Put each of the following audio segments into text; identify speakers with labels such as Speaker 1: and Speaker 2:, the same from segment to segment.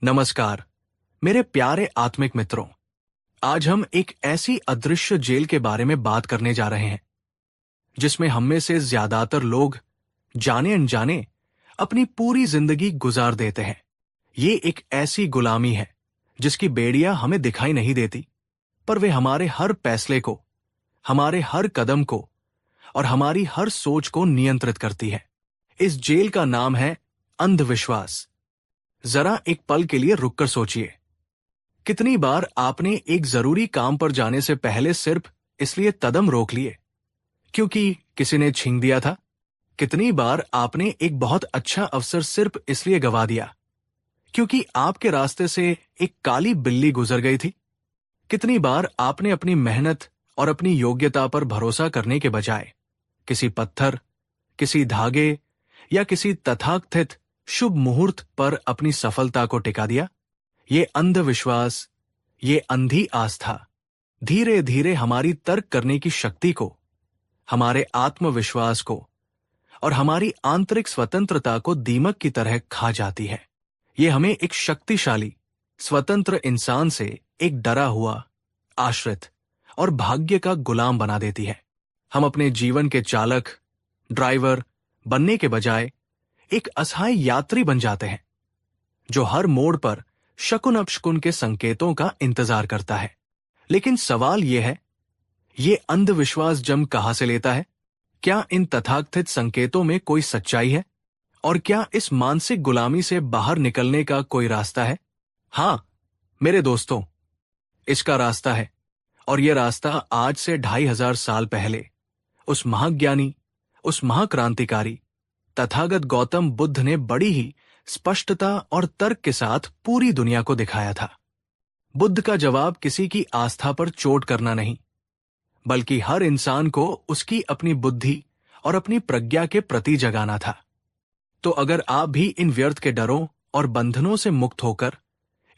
Speaker 1: नमस्कार मेरे प्यारे आत्मिक मित्रों। आज हम एक ऐसी अदृश्य जेल के बारे में बात करने जा रहे हैं जिसमें हम में से ज्यादातर लोग जाने अनजाने अपनी पूरी जिंदगी गुजार देते हैं। ये एक ऐसी गुलामी है जिसकी बेड़ियां हमें दिखाई नहीं देती, पर वे हमारे हर फैसले को, हमारे हर कदम को और हमारी हर सोच को नियंत्रित करती है। इस जेल का नाम है अंधविश्वास। जरा एक पल के लिए रुककर सोचिए, कितनी बार आपने एक जरूरी काम पर जाने से पहले सिर्फ इसलिए कदम रोक लिए क्योंकि किसी ने छीन दिया था? कितनी बार आपने एक बहुत अच्छा अवसर सिर्फ इसलिए गवा दिया क्योंकि आपके रास्ते से एक काली बिल्ली गुजर गई थी? कितनी बार आपने अपनी मेहनत और अपनी योग्यता पर भरोसा करने के बजाय किसी पत्थर, किसी धागे या किसी तथाकथित शुभ मुहूर्त पर अपनी सफलता को टिका दिया? ये अंधविश्वास, ये अंधी आस्था धीरे धीरे हमारी तर्क करने की शक्ति को, हमारे आत्मविश्वास को और हमारी आंतरिक स्वतंत्रता को दीमक की तरह खा जाती है। ये हमें एक शक्तिशाली, स्वतंत्र इंसान से एक डरा हुआ, आश्रित और भाग्य का गुलाम बना देती है। हम अपने जीवन के चालक, ड्राइवर बनने के बजाय एक असहाय यात्री बन जाते हैं जो हर मोड़ पर शकुन अपशकुन के संकेतों का इंतजार करता है। लेकिन सवाल यह है, ये अंधविश्वास जन्म कहां से लेता है? क्या इन तथाकथित संकेतों में कोई सच्चाई है? और क्या इस मानसिक गुलामी से बाहर निकलने का कोई रास्ता है? हां मेरे दोस्तों, इसका रास्ता है। और यह रास्ता आज से 2500 साल पहले उस महाज्ञानी, उस महाक्रांतिकारी तथागत गौतम बुद्ध ने बड़ी ही स्पष्टता और तर्क के साथ पूरी दुनिया को दिखाया था। बुद्ध का जवाब किसी की आस्था पर चोट करना नहीं, बल्कि हर इंसान को उसकी अपनी बुद्धि और अपनी प्रज्ञा के प्रति जगाना था। तो अगर आप भी इन व्यर्थ के डरों और बंधनों से मुक्त होकर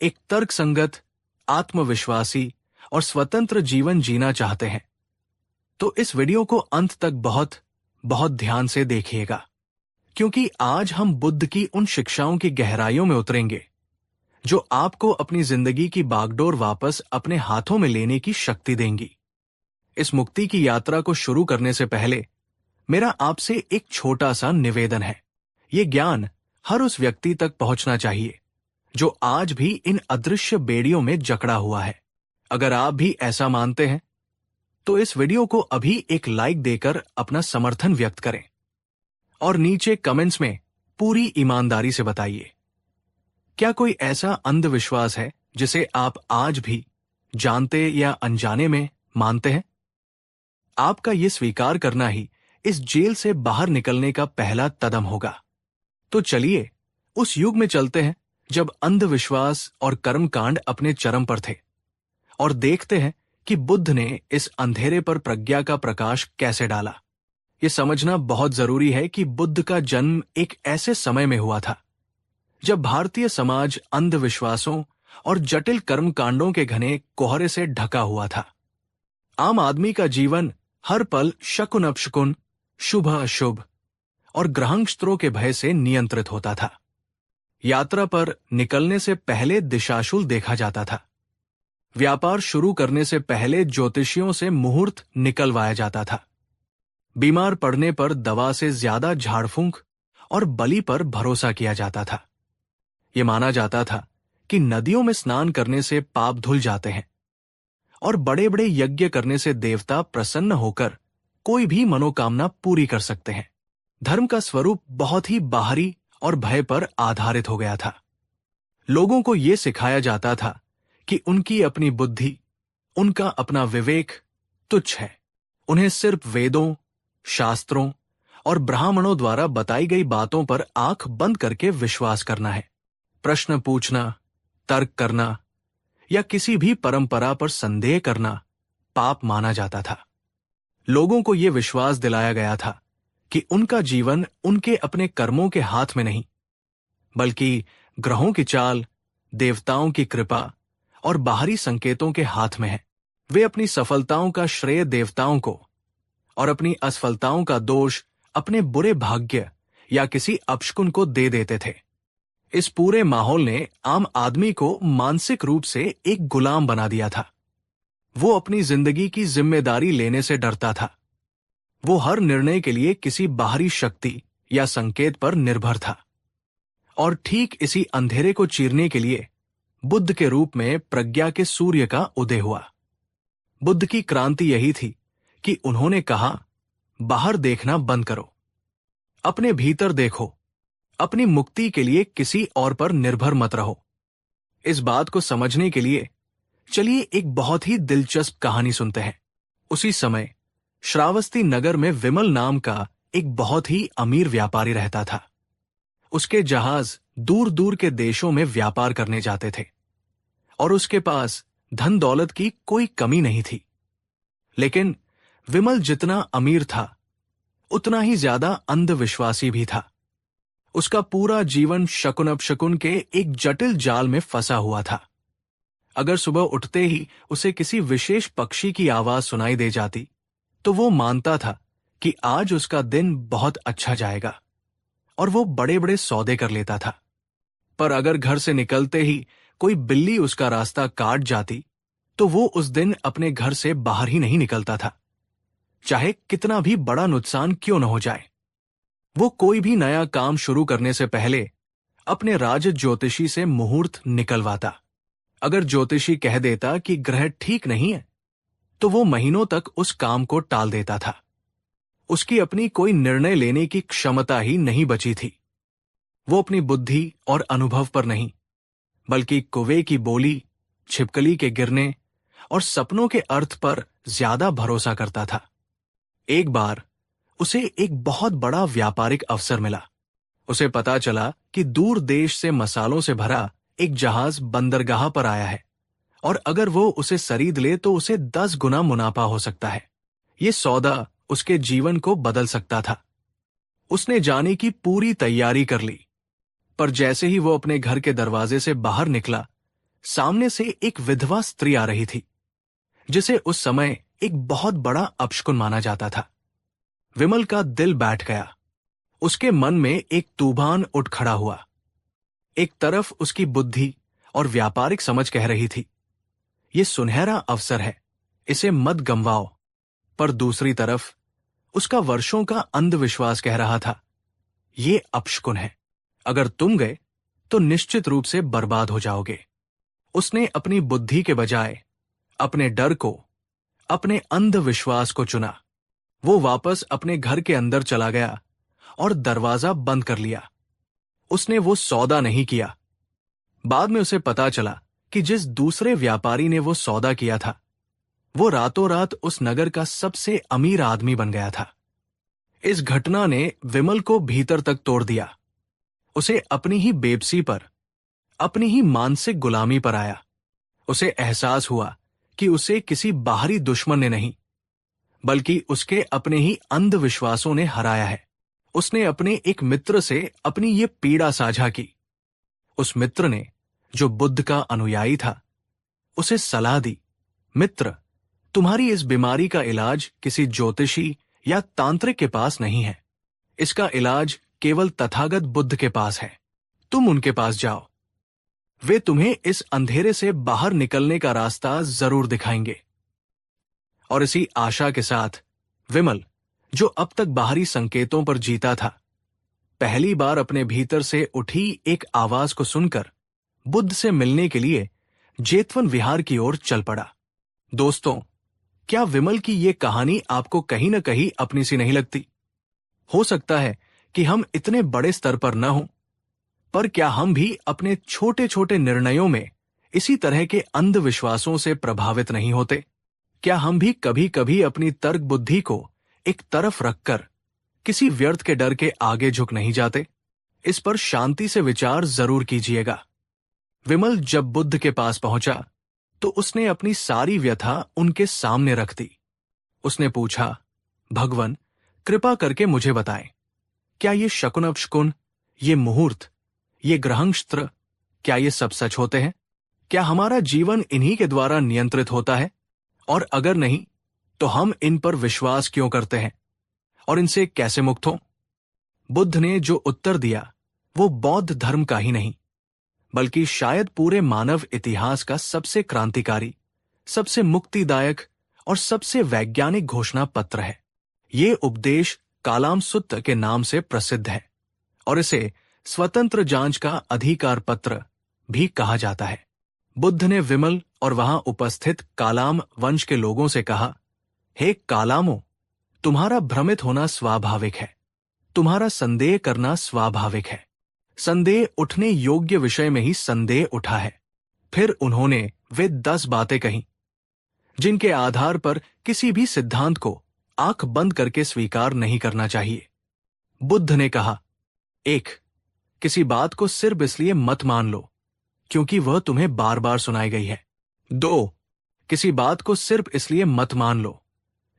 Speaker 1: एक तर्कसंगत, आत्मविश्वासी और स्वतंत्र जीवन जीना चाहते हैं, तो इस वीडियो को अंत तक बहुत बहुत ध्यान से देखिएगा, क्योंकि आज हम बुद्ध की उन शिक्षाओं की गहराइयों में उतरेंगे जो आपको अपनी जिंदगी की बागडोर वापस अपने हाथों में लेने की शक्ति देंगी। इस मुक्ति की यात्रा को शुरू करने से पहले मेरा आपसे एक छोटा सा निवेदन है। ये ज्ञान हर उस व्यक्ति तक पहुंचना चाहिए जो आज भी इन अदृश्य बेड़ियों में जकड़ा हुआ है। अगर आप भी ऐसा मानते हैं तो इस वीडियो को अभी एक लाइक देकर अपना समर्थन व्यक्त करें और नीचे कमेंट्स में पूरी ईमानदारी से बताइए, क्या कोई ऐसा अंधविश्वास है जिसे आप आज भी जानते या अनजाने में मानते हैं? आपका ये स्वीकार करना ही इस जेल से बाहर निकलने का पहला कदम होगा। तो चलिए उस युग में चलते हैं जब अंधविश्वास और कर्मकांड अपने चरम पर थे और देखते हैं कि बुद्ध ने इस अंधेरे पर प्रज्ञा का प्रकाश कैसे डाला। ये समझना बहुत जरूरी है कि बुद्ध का जन्म एक ऐसे समय में हुआ था जब भारतीय समाज अंधविश्वासों और जटिल कर्मकांडों के घने कोहरे से ढका हुआ था। आम आदमी का जीवन हर पल शकुन अपशकुन, शुभ अशुभ और ग्रहनस्त्रों के भय से नियंत्रित होता था। यात्रा पर निकलने से पहले दिशाशूल देखा जाता था। व्यापार शुरू करने से पहले ज्योतिषियों से मुहूर्त निकलवाया जाता था। बीमार पड़ने पर दवा से ज्यादा झाड़फूंक और बलि पर भरोसा किया जाता था। ये माना जाता था कि नदियों में स्नान करने से पाप धुल जाते हैं और बड़े बड़े यज्ञ करने से देवता प्रसन्न होकर कोई भी मनोकामना पूरी कर सकते हैं। धर्म का स्वरूप बहुत ही बाहरी और भय पर आधारित हो गया था। लोगों को यह सिखाया जाता था कि उनकी अपनी बुद्धि, उनका अपना विवेक तुच्छ है। उन्हें सिर्फ वेदों, शास्त्रों और ब्राह्मणों द्वारा बताई गई बातों पर आंख बंद करके विश्वास करना है। प्रश्न पूछना, तर्क करना या किसी भी परंपरा पर संदेह करना पाप माना जाता था। लोगों को यह विश्वास दिलाया गया था कि उनका जीवन उनके अपने कर्मों के हाथ में नहीं, बल्कि ग्रहों की चाल, देवताओं की कृपा और बाहरी संकेतों के हाथ में है। वे अपनी सफलताओं का श्रेय देवताओं को और अपनी असफलताओं का दोष अपने बुरे भाग्य या किसी अपशकुन को दे देते थे। इस पूरे माहौल ने आम आदमी को मानसिक रूप से एक गुलाम बना दिया था। वो अपनी जिंदगी की जिम्मेदारी लेने से डरता था। वो हर निर्णय के लिए किसी बाहरी शक्ति या संकेत पर निर्भर था। और ठीक इसी अंधेरे को चीरने के लिए बुद्ध के रूप में प्रज्ञा के सूर्य का उदय हुआ। बुद्ध की क्रांति यही थी कि उन्होंने कहा, बाहर देखना बंद करो, अपने भीतर देखो, अपनी मुक्ति के लिए किसी और पर निर्भर मत रहो। इस बात को समझने के लिए चलिए एक बहुत ही दिलचस्प कहानी सुनते हैं। उसी समय श्रावस्ती नगर में विमल नाम का एक बहुत ही अमीर व्यापारी रहता था। उसके जहाज दूर दूर के देशों में व्यापार करने जाते थे और उसके पास धन दौलत की कोई कमी नहीं थी। लेकिन विमल जितना अमीर था उतना ही ज्यादा अंधविश्वासी भी था। उसका पूरा जीवन शकुन अपशकुन के एक जटिल जाल में फंसा हुआ था। अगर सुबह उठते ही उसे किसी विशेष पक्षी की आवाज सुनाई दे जाती तो वो मानता था कि आज उसका दिन बहुत अच्छा जाएगा और वो बड़े बड़े सौदे कर लेता था। पर अगर घर से निकलते ही कोई बिल्ली उसका रास्ता काट जाती तो वो उस दिन अपने घर से बाहर ही नहीं निकलता था, चाहे कितना भी बड़ा नुकसान क्यों न हो जाए। वो कोई भी नया काम शुरू करने से पहले अपने राज ज्योतिषी से मुहूर्त निकलवाता। अगर ज्योतिषी कह देता कि ग्रह ठीक नहीं है तो वो महीनों तक उस काम को टाल देता था। उसकी अपनी कोई निर्णय लेने की क्षमता ही नहीं बची थी। वो अपनी बुद्धि और अनुभव पर नहीं, बल्कि कुएं की बोली, छिपकली के गिरने और सपनों के अर्थ पर ज्यादा भरोसा करता था। एक बार उसे एक बहुत बड़ा व्यापारिक अवसर मिला। उसे पता चला कि दूर देश से मसालों से भरा एक जहाज बंदरगाह पर आया है और अगर वो उसे खरीद ले तो उसे 10 गुना मुनाफा हो सकता है। ये सौदा उसके जीवन को बदल सकता था। उसने जाने की पूरी तैयारी कर ली, पर जैसे ही वो अपने घर के दरवाजे से बाहर निकला, सामने से एक विधवा स्त्री आ रही थी, जिसे उस समय एक बहुत बड़ा अपशकुन माना जाता था। विमल का दिल बैठ गया। उसके मन में एक तूफान उठ खड़ा हुआ। एक तरफ उसकी बुद्धि और व्यापारिक समझ कह रही थी, ये सुनहरा अवसर है, इसे मत गंवाओ। पर दूसरी तरफ उसका वर्षों का अंधविश्वास कह रहा था, ये अपशकुन है, अगर तुम गए तो निश्चित रूप से बर्बाद हो जाओगे। उसने अपनी बुद्धि के बजाय अपने डर को, अपने अंधविश्वास को चुना। वो वापस अपने घर के अंदर चला गया और दरवाजा बंद कर लिया। उसने वो सौदा नहीं किया। बाद में उसे पता चला कि जिस दूसरे व्यापारी ने वो सौदा किया था, वो रातों रात उस नगर का सबसे अमीर आदमी बन गया था। इस घटना ने विमल को भीतर तक तोड़ दिया। उसे अपनी ही बेबसी पर, अपनी ही मानसिक गुलामी पर आया। उसे एहसास हुआ कि उसे किसी बाहरी दुश्मन ने नहीं, बल्कि उसके अपने ही अंधविश्वासों ने हराया है। उसने अपने एक मित्र से अपनी ये पीड़ा साझा की। उस मित्र ने, जो बुद्ध का अनुयायी था, उसे सलाह दी, मित्र, तुम्हारी इस बीमारी का इलाज किसी ज्योतिषी या तांत्रिक के पास नहीं है। इसका इलाज केवल तथागत बुद्ध के पास है। तुम उनके पास जाओ। वे तुम्हें इस अंधेरे से बाहर निकलने का रास्ता जरूर दिखाएंगे। और इसी आशा के साथ विमल, जो अब तक बाहरी संकेतों पर जीता था, पहली बार अपने भीतर से उठी एक आवाज को सुनकर बुद्ध से मिलने के लिए जेतवन विहार की ओर चल पड़ा। दोस्तों, क्या विमल की ये कहानी आपको कहीं न कहीं अपनी सी नहीं लगती? हो सकता है कि हम इतने बड़े स्तर पर न हों, पर क्या हम भी अपने छोटे छोटे निर्णयों में इसी तरह के अंधविश्वासों से प्रभावित नहीं होते? क्या हम भी कभी कभी अपनी तर्क बुद्धि को एक तरफ रखकर किसी व्यर्थ के डर के आगे झुक नहीं जाते? इस पर शांति से विचार जरूर कीजिएगा। विमल जब बुद्ध के पास पहुंचा तो उसने अपनी सारी व्यथा उनके सामने रख दी। उसने पूछा, भगवन, कृपा करके मुझे बताएं, क्या ये शकुन अपशकुन, ये मुहूर्त, ये ग्रहंस्त्र, क्या ये सब सच होते हैं? क्या हमारा जीवन इन्हीं के द्वारा नियंत्रित होता है? और अगर नहीं, तो हम इन पर विश्वास क्यों करते हैं और इनसे कैसे मुक्त हों? बुद्ध ने जो उत्तर दिया वो बौद्ध धर्म का ही नहीं, बल्कि शायद पूरे मानव इतिहास का सबसे क्रांतिकारी, सबसे मुक्तिदायक और सबसे वैज्ञानिक घोषणा पत्र है। ये उपदेश कालाम सुत्त के नाम से प्रसिद्ध है और इसे स्वतंत्र जांच का अधिकार पत्र भी कहा जाता है। बुद्ध ने विमल और वहां उपस्थित कालाम वंश के लोगों से कहा, हे कालामो, तुम्हारा भ्रमित होना स्वाभाविक है, तुम्हारा संदेह करना स्वाभाविक है। संदेह उठने योग्य विषय में ही संदेह उठा है। फिर उन्होंने वे 10 बातें कहीं जिनके आधार पर किसी भी सिद्धांत को आंख बंद करके स्वीकार नहीं करना चाहिए। बुद्ध ने कहा, 1. किसी बात को सिर्फ इसलिए मत मान लो क्योंकि वह तुम्हें बार बार सुनाई गई है। 2. किसी बात को सिर्फ इसलिए मत मान लो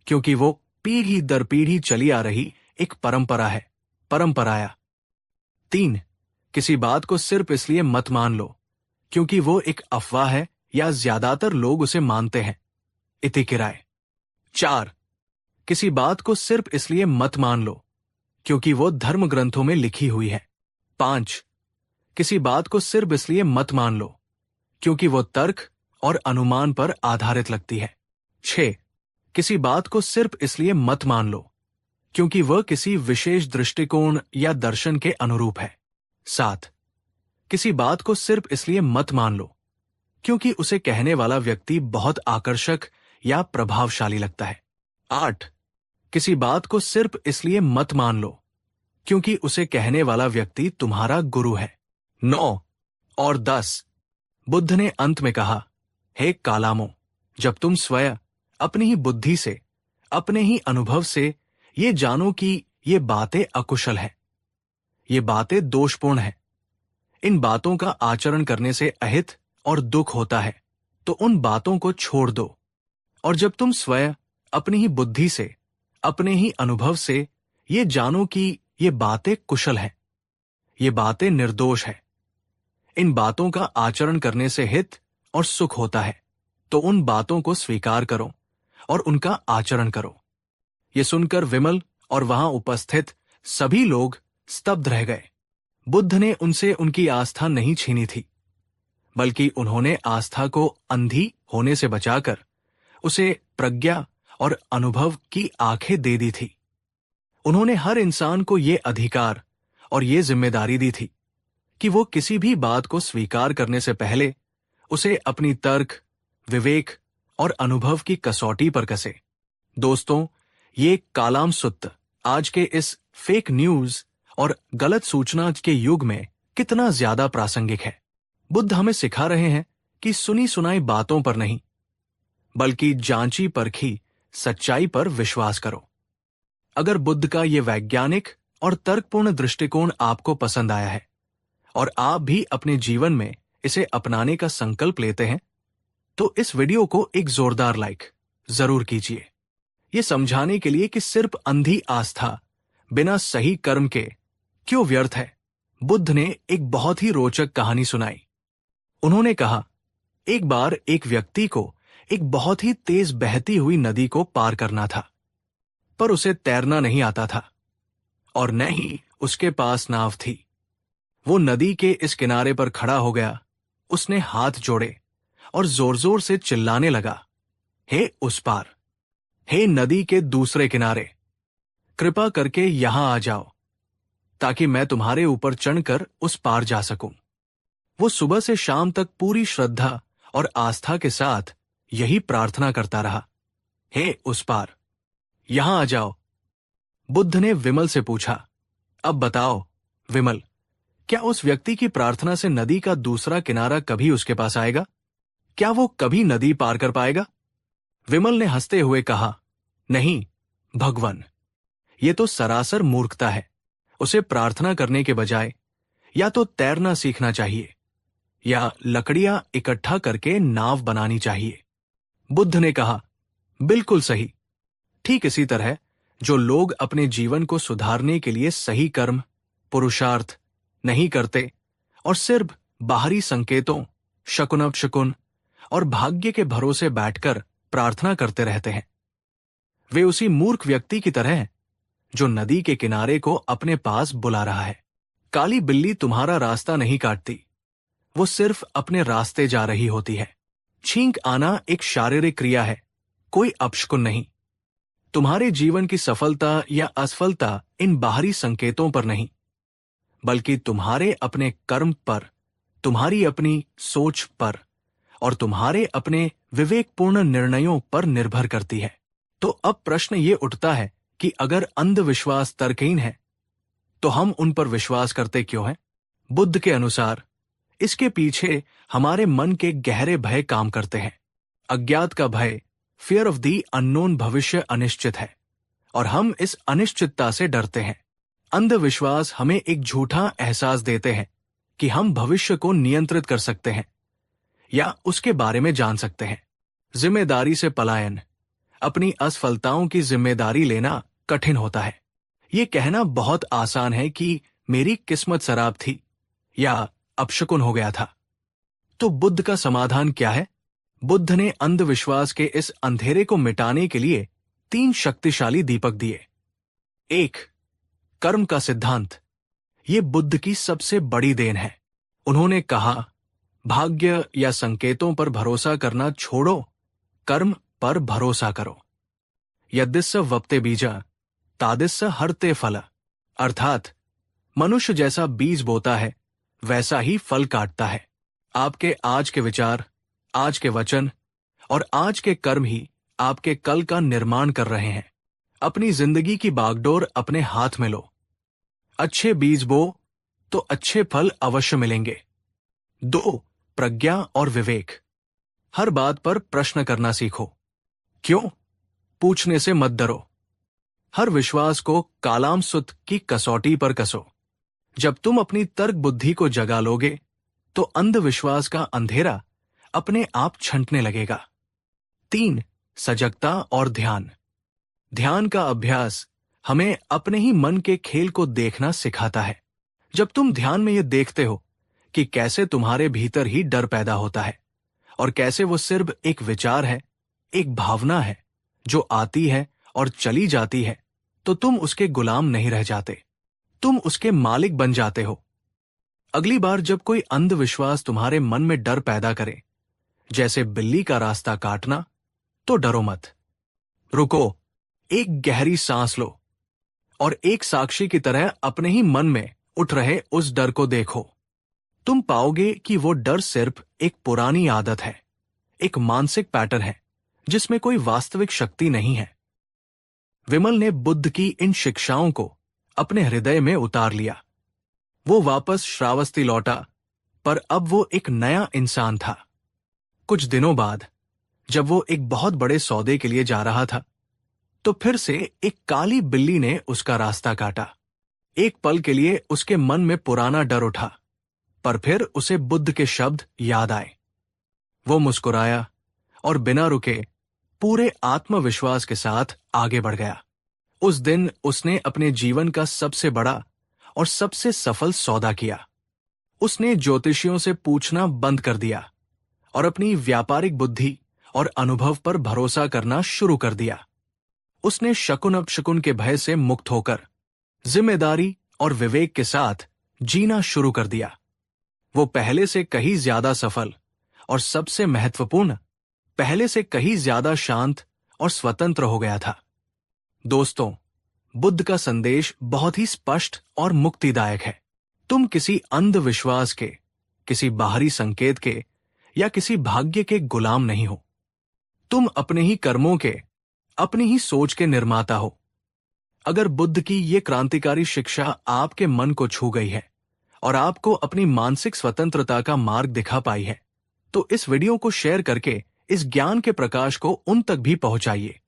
Speaker 1: क्योंकि वो पीढ़ी दर पीढ़ी चली आ रही एक परंपरा है, परंपराया। 3. किसी बात को सिर्फ इसलिए मत मान लो क्योंकि वो एक अफवाह है या ज्यादातर लोग उसे मानते हैं, इति किराए। 4. किसी बात को सिर्फ इसलिए मत मान लो क्योंकि वो धर्म ग्रंथों में लिखी हुई है। 5. किसी बात को सिर्फ इसलिए मत मान लो क्योंकि वो तर्क और अनुमान पर आधारित लगती है। 6. किसी बात को सिर्फ इसलिए मत मान लो क्योंकि वह किसी विशेष दृष्टिकोण या दर्शन के अनुरूप है। 7. किसी बात को सिर्फ इसलिए मत मान लो क्योंकि उसे कहने वाला व्यक्ति बहुत आकर्षक या प्रभावशाली लगता है। 8. किसी बात को सिर्फ इसलिए मत मान लो क्योंकि उसे कहने वाला व्यक्ति तुम्हारा गुरु है। 9 और 10. बुद्ध ने अंत में कहा, हे कालामो, जब तुम स्वयं अपनी ही बुद्धि से, अपने ही अनुभव से ये जानो कि ये बातें अकुशल हैं, ये बातें दोषपूर्ण हैं, इन बातों का आचरण करने से अहित और दुख होता है, तो उन बातों को छोड़ दो। और जब तुम स्वयं अपनी ही बुद्धि से, अपने ही अनुभव से ये जानो कि ये बातें कुशल हैं, ये बातें निर्दोष है, इन बातों का आचरण करने से हित और सुख होता है, तो उन बातों को स्वीकार करो और उनका आचरण करो। ये सुनकर विमल और वहां उपस्थित सभी लोग स्तब्ध रह गए। बुद्ध ने उनसे उनकी आस्था नहीं छीनी थी, बल्कि उन्होंने आस्था को अंधी होने से बचाकर उसे प्रज्ञा और अनुभव की आंखें दे दी थी। उन्होंने हर इंसान को ये अधिकार और ये जिम्मेदारी दी थी कि वो किसी भी बात को स्वीकार करने से पहले उसे अपनी तर्क, विवेक और अनुभव की कसौटी पर कसे। दोस्तों, ये कालाम सुत्त आज के इस फेक न्यूज और गलत सूचना के युग में कितना ज्यादा प्रासंगिक है। बुद्ध हमें सिखा रहे हैं कि सुनी सुनाई बातों पर नहीं, बल्कि जांची परखी सच्चाई पर विश्वास करो। अगर बुद्ध का ये वैज्ञानिक और तर्कपूर्ण दृष्टिकोण आपको पसंद आया है और आप भी अपने जीवन में इसे अपनाने का संकल्प लेते हैं, तो इस वीडियो को एक जोरदार लाइक जरूर कीजिए। ये समझाने के लिए कि सिर्फ अंधी आस्था बिना सही कर्म के क्यों व्यर्थ है, बुद्ध ने एक बहुत ही रोचक कहानी सुनाई। उन्होंने कहा, एक बार एक व्यक्ति को एक बहुत ही तेज बहती हुई नदी को पार करना था, पर उसे तैरना नहीं आता था और न ही उसके पास नाव थी। वो नदी के इस किनारे पर खड़ा हो गया, उसने हाथ जोड़े और जोर जोर से चिल्लाने लगा, हे उस पार, हे नदी के दूसरे किनारे, कृपा करके यहां आ जाओ ताकि मैं तुम्हारे ऊपर चढ़कर उस पार जा सकूं। वो सुबह से शाम तक पूरी श्रद्धा और आस्था के साथ यही प्रार्थना करता रहा, हे उस पार, यहां आ जाओ। बुद्ध ने विमल से पूछा, अब बताओ विमल, क्या उस व्यक्ति की प्रार्थना से नदी का दूसरा किनारा कभी उसके पास आएगा? क्या वो कभी नदी पार कर पाएगा? विमल ने हंसते हुए कहा, नहीं भगवान, ये तो सरासर मूर्खता है। उसे प्रार्थना करने के बजाय या तो तैरना सीखना चाहिए या लकड़ियां इकट्ठा करके नाव बनानी चाहिए। बुद्ध ने कहा, बिल्कुल सही। ठीक इसी तरह जो लोग अपने जीवन को सुधारने के लिए सही कर्म, पुरुषार्थ नहीं करते और सिर्फ बाहरी संकेतों, शकुन और भाग्य के भरोसे बैठकर प्रार्थना करते रहते हैं, वे उसी मूर्ख व्यक्ति की तरह हैं जो नदी के किनारे को अपने पास बुला रहा है। काली बिल्ली तुम्हारा रास्ता नहीं काटती, वो सिर्फ अपने रास्ते जा रही होती है। छींक आना एक शारीरिक क्रिया है, कोई अपशकुन नहीं। तुम्हारे जीवन की सफलता या असफलता इन बाहरी संकेतों पर नहीं, बल्कि तुम्हारे अपने कर्म पर, तुम्हारी अपनी सोच पर और तुम्हारे अपने विवेकपूर्ण निर्णयों पर निर्भर करती है। तो अब प्रश्न ये उठता है कि अगर अंधविश्वास तर्कहीन है, तो हम उन पर विश्वास करते क्यों हैं? बुद्ध के अनुसार इसके पीछे हमारे मन के गहरे भय काम करते हैं। अज्ञात का भय, फियर ऑफ द अननोन, भविष्य अनिश्चित है और हम इस अनिश्चितता से डरते हैं। अंधविश्वास हमें एक झूठा एहसास देते हैं कि हम भविष्य को नियंत्रित कर सकते हैं या उसके बारे में जान सकते हैं। जिम्मेदारी से पलायन, अपनी असफलताओं की जिम्मेदारी लेना कठिन होता है। ये कहना बहुत आसान है कि मेरी किस्मत शराब थी या अपशकुन हो गया था। तो बुद्ध का समाधान क्या है? बुद्ध ने अंधविश्वास के इस अंधेरे को मिटाने के लिए 3 शक्तिशाली दीपक दिए। 1. कर्म का सिद्धांत। ये बुद्ध की सबसे बड़ी देन है। उन्होंने कहा, भाग्य या संकेतों पर भरोसा करना छोड़ो, कर्म पर भरोसा करो। यद्दिस्स वप्ते बीजा तादिस्स हरते फल। अर्थात मनुष्य जैसा बीज बोता है, वैसा ही फल काटता है। आपके आज के विचार, आज के वचन और आज के कर्म ही आपके कल का निर्माण कर रहे हैं। अपनी जिंदगी की बागडोर अपने हाथ में लो। अच्छे बीज बो तो अच्छे फल अवश्य मिलेंगे। 2. प्रज्ञा और विवेक। हर बात पर प्रश्न करना सीखो। क्यों? पूछने से मत डरो। हर विश्वास को कालाम सुत की कसौटी पर कसो। जब तुम अपनी तर्क बुद्धि को जगा लोगे, तो अंधविश्वास का अंधेरा अपने आप छंटने लगेगा। 3. सजगता और ध्यान। ध्यान का अभ्यास हमें अपने ही मन के खेल को देखना सिखाता है। जब तुम ध्यान में ये देखते हो कि कैसे तुम्हारे भीतर ही डर पैदा होता है और कैसे वो सिर्फ एक विचार है, एक भावना है जो आती है और चली जाती है, तो तुम उसके गुलाम नहीं रह जाते, तुम उसके मालिक बन जाते हो। अगली बार जब कोई अंधविश्वास तुम्हारे मन में डर पैदा करे, जैसे बिल्ली का रास्ता काटना, तो डरो मत। रुको, एक गहरी सांस लो और एक साक्षी की तरह अपने ही मन में उठ रहे उस डर को देखो। तुम पाओगे कि वो डर सिर्फ एक पुरानी आदत है, एक मानसिक पैटर्न है जिसमें कोई वास्तविक शक्ति नहीं है। विमल ने बुद्ध की इन शिक्षाओं को अपने हृदय में उतार लिया। वो वापस श्रावस्ती लौटा, पर अब वो एक नया इंसान था। कुछ दिनों बाद जब वो एक बहुत बड़े सौदे के लिए जा रहा था, तो फिर से एक काली बिल्ली ने उसका रास्ता काटा। एक पल के लिए उसके मन में पुराना डर उठा, पर फिर उसे बुद्ध के शब्द याद आए। वो मुस्कुराया और बिना रुके पूरे आत्मविश्वास के साथ आगे बढ़ गया। उस दिन उसने अपने जीवन का सबसे बड़ा और सबसे सफल सौदा किया। उसने ज्योतिषियों से पूछना बंद कर दिया और अपनी व्यापारिक बुद्धि और अनुभव पर भरोसा करना शुरू कर दिया। उसने शकुन अपशकुन के भय से मुक्त होकर जिम्मेदारी और विवेक के साथ जीना शुरू कर दिया। वो पहले से कहीं ज्यादा सफल और सबसे महत्वपूर्ण, पहले से कहीं ज्यादा शांत और स्वतंत्र हो गया था। दोस्तों, बुद्ध का संदेश बहुत ही स्पष्ट और मुक्तिदायक है। तुम किसी अंधविश्वास के, किसी बाहरी संकेत के या किसी भाग्य के गुलाम नहीं हो। तुम अपने ही कर्मों के, अपनी ही सोच के निर्माता हो। अगर बुद्ध की ये क्रांतिकारी शिक्षा आपके मन को छू गई है और आपको अपनी मानसिक स्वतंत्रता का मार्ग दिखा पाई है, तो इस वीडियो को शेयर करके इस ज्ञान के प्रकाश को उन तक भी पहुंचाइए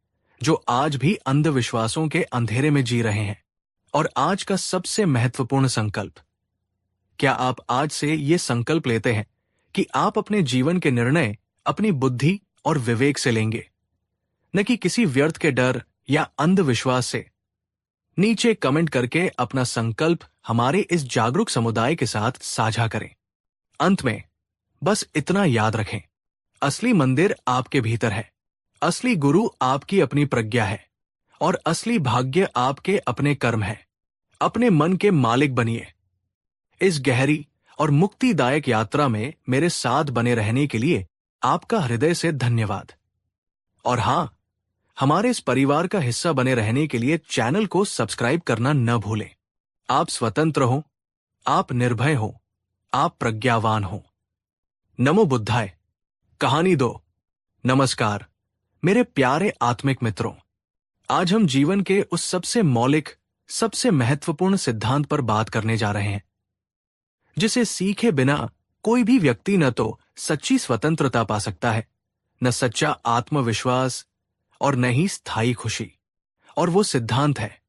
Speaker 1: जो आज भी अंधविश्वासों के अंधेरे में जी रहे हैं। और आज का सबसे महत्वपूर्ण संकल्प, क्या आप आज से ये संकल्प लेते हैं कि आप अपने जीवन के निर्णय अपनी बुद्धि और विवेक से लेंगे, न कि किसी व्यर्थ के डर या अंधविश्वास से? नीचे कमेंट करके अपना संकल्प हमारे इस जागरूक समुदाय के साथ साझा करें। अंत में बस इतना याद रखें, असली मंदिर आपके भीतर है, असली गुरु आपकी अपनी प्रज्ञा है और असली भाग्य आपके अपने कर्म है। अपने मन के मालिक बनिए, इस गहरी और मुक्तिदायक यात्रा में मेरे साथ बने रहने के लिए आपका हृदय से धन्यवाद। और हाँ, हमारे इस परिवार का हिस्सा बने रहने के लिए चैनल को सब्सक्राइब करना न भूलें। आप स्वतंत्र हो, आप निर्भय हो, आप प्रज्ञावान हो। नमो बुद्धाय। कहानी 2। नमस्कार मेरे प्यारे आत्मिक मित्रों। आज हम जीवन के उस सबसे मौलिक, सबसे महत्वपूर्ण सिद्धांत पर बात करने जा रहे हैं, जिसे सीखे बिना कोई भी व्यक्ति न तो सच्ची स्वतंत्रता पा सकता है, न सच्चा आत्मविश्वास और न ही स्थायी खुशी। और वो सिद्धांत है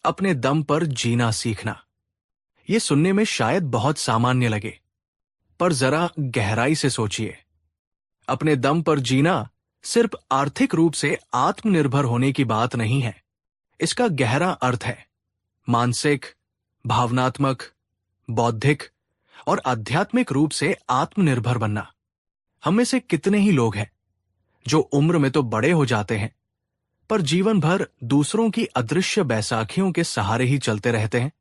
Speaker 1: अपने दम पर जीना सीखना। ये सुनने में शायद बहुत सामान्य लगे, पर जरा गहराई से सोचिए। अपने दम पर जीना सिर्फ आर्थिक रूप से आत्मनिर्भर होने की बात नहीं है। इसका गहरा अर्थ है मानसिक, भावनात्मक, बौद्धिक और आध्यात्मिक रूप से आत्मनिर्भर बनना। हम में से कितने ही लोग हैं जो उम्र में तो बड़े हो जाते हैं, पर जीवन भर दूसरों की अदृश्य बैसाखियों के सहारे ही चलते रहते हैं।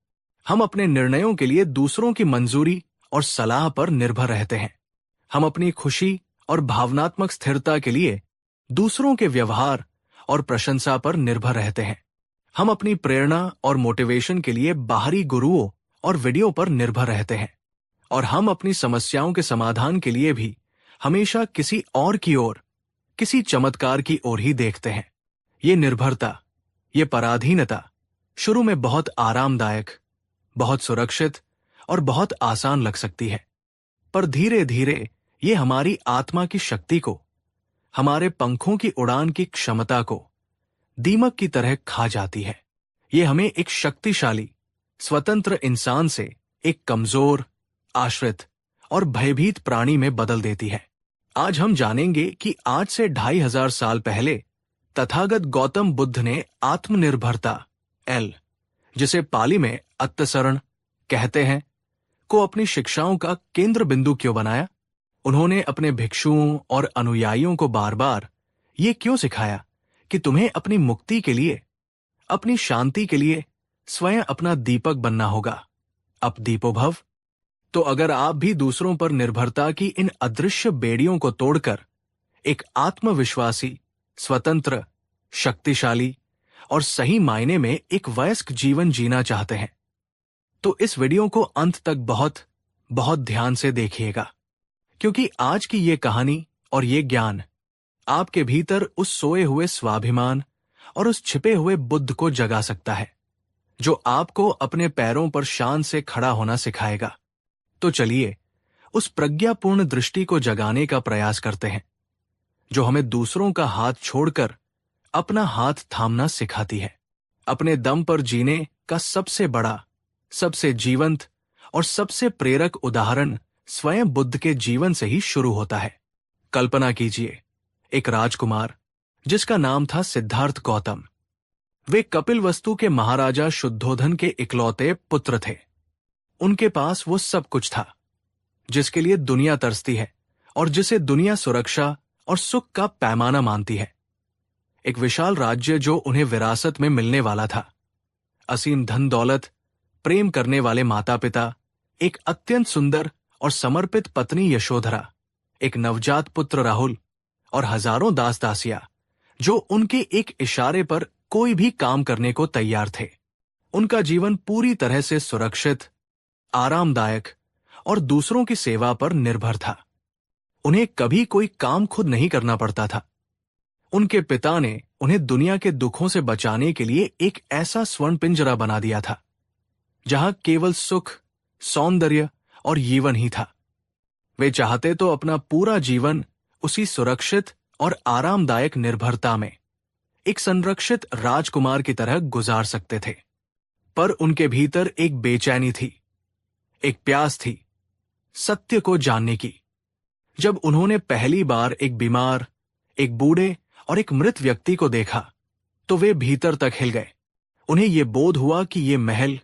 Speaker 1: हम अपने निर्णयों के लिए दूसरों की मंजूरी और सलाह पर निर्भर रहते हैं। हम अपनी खुशी और भावनात्मक स्थिरता के लिए दूसरों के व्यवहार और प्रशंसा पर निर्भर रहते हैं। हम अपनी प्रेरणा और मोटिवेशन के लिए बाहरी गुरुओं और वीडियो पर निर्भर रहते हैं। और हम अपनी समस्याओं के समाधान के लिए भी हमेशा किसी और की ओर, किसी चमत्कार की ओर ही देखते हैं। ये निर्भरता, ये पराधीनता शुरू में बहुत आरामदायक, बहुत सुरक्षित और बहुत आसान लग सकती है, पर धीरे धीरे ये हमारी आत्मा की शक्ति को, हमारे पंखों की उड़ान की क्षमता को दीमक की तरह खा जाती है। ये हमें एक शक्तिशाली, स्वतंत्र इंसान से एक कमजोर, आश्रित और भयभीत प्राणी में बदल देती है। आज हम जानेंगे कि आज से 2500 साल पहले तथागत गौतम बुद्ध ने आत्मनिर्भरता एल, जिसे पाली में अत्तसरण कहते हैं, को अपनी शिक्षाओं का केंद्र बिंदु क्यों बनाया। उन्होंने अपने भिक्षुओं और अनुयायियों को बार बार ये क्यों सिखाया कि तुम्हें अपनी मुक्ति के लिए, अपनी शांति के लिए स्वयं अपना दीपक बनना होगा। अब दीपो भव। तो अगर आप भी दूसरों पर निर्भरता की इन अदृश्य बेड़ियों को तोड़कर एक आत्मविश्वासी, स्वतंत्र, शक्तिशाली और सही मायने में एक वयस्क जीवन जीना चाहते हैं, तो इस वीडियो को अंत तक बहुत बहुत ध्यान से देखिएगा, क्योंकि आज की ये कहानी और ये ज्ञान आपके भीतर उस सोए हुए स्वाभिमान और उस छिपे हुए बुद्ध को जगा सकता है, जो आपको अपने पैरों पर शान से खड़ा होना सिखाएगा। तो चलिए उस प्रज्ञापूर्ण दृष्टि को जगाने का प्रयास करते हैं, जो हमें दूसरों का हाथ छोड़कर अपना हाथ थामना सिखाती है। अपने दम पर जीने का सबसे बड़ा, सबसे जीवंत और सबसे प्रेरक उदाहरण स्वयं बुद्ध के जीवन से ही शुरू होता है। कल्पना कीजिए, एक राजकुमार जिसका नाम था सिद्धार्थ गौतम। वे कपिलवस्तु के महाराजा शुद्धोधन के इकलौते पुत्र थे। उनके पास वो सब कुछ था जिसके लिए दुनिया तरसती है और जिसे दुनिया सुरक्षा और सुख का पैमाना मानती है। एक विशाल राज्य जो उन्हें विरासत में मिलने वाला था, असीम धन दौलत, प्रेम करने वाले माता पिता, एक अत्यंत सुंदर और समर्पित पत्नी यशोधरा, एक नवजात पुत्र राहुल और हजारों दास दासियां जो उनके एक इशारे पर कोई भी काम करने को तैयार थे। उनका जीवन पूरी तरह से सुरक्षित, आरामदायक और दूसरों की सेवा पर निर्भर था। उन्हें कभी कोई काम खुद नहीं करना पड़ता था। उनके पिता ने उन्हें दुनिया के दुखों से बचाने के लिए एक ऐसा स्वर्ण पिंजरा बना दिया था जहां केवल सुख, सौंदर्य और यौवन ही था। वे चाहते तो अपना पूरा जीवन उसी सुरक्षित और आरामदायक निर्भरता में एक संरक्षित राजकुमार की तरह गुजार सकते थे, पर उनके भीतर एक बेचैनी थी, एक प्यास थी सत्य को जानने की। जब उन्होंने पहली बार एक बीमार, एक बूढ़े और एक मृत व्यक्ति को देखा, तो वे भीतर तक हिल गए। उन्हें यह बोध हुआ कि ये महल,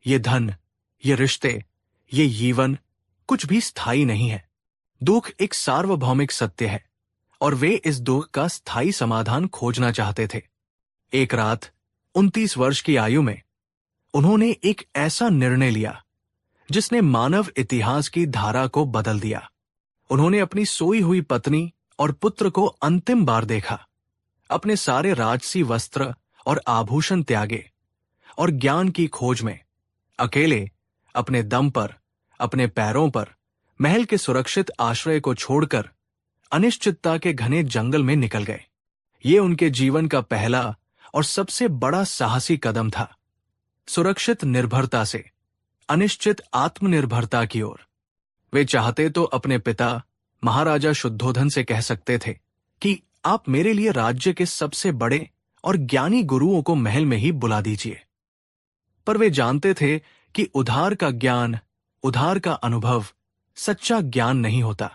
Speaker 1: ये धन, ये रिश्ते, ये यौवन कुछ भी स्थायी नहीं है। दुख एक सार्वभौमिक सत्य है और वे इस दुख का स्थायी समाधान खोजना चाहते थे। एक रात 29 वर्ष की आयु में उन्होंने एक ऐसा निर्णय लिया जिसने मानव इतिहास की धारा को बदल दिया। उन्होंने अपनी सोई हुई पत्नी और पुत्र को अंतिम बार देखा, अपने सारे राजसी वस्त्र और आभूषण त्यागे और ज्ञान की खोज में अकेले अपने दम पर, अपने पैरों पर महल के सुरक्षित आश्रय को छोड़कर अनिश्चितता के घने जंगल में निकल गए। ये उनके जीवन का पहला और सबसे बड़ा साहसी कदम था, सुरक्षित निर्भरता से अनिश्चित आत्मनिर्भरता की ओर। वे चाहते तो अपने पिता महाराजा शुद्धोधन से कह सकते थे कि आप मेरे लिए राज्य के सबसे बड़े और ज्ञानी गुरुओं को महल में ही बुला दीजिए, पर वे जानते थे कि उधार का ज्ञान, उधार का अनुभव सच्चा ज्ञान नहीं होता।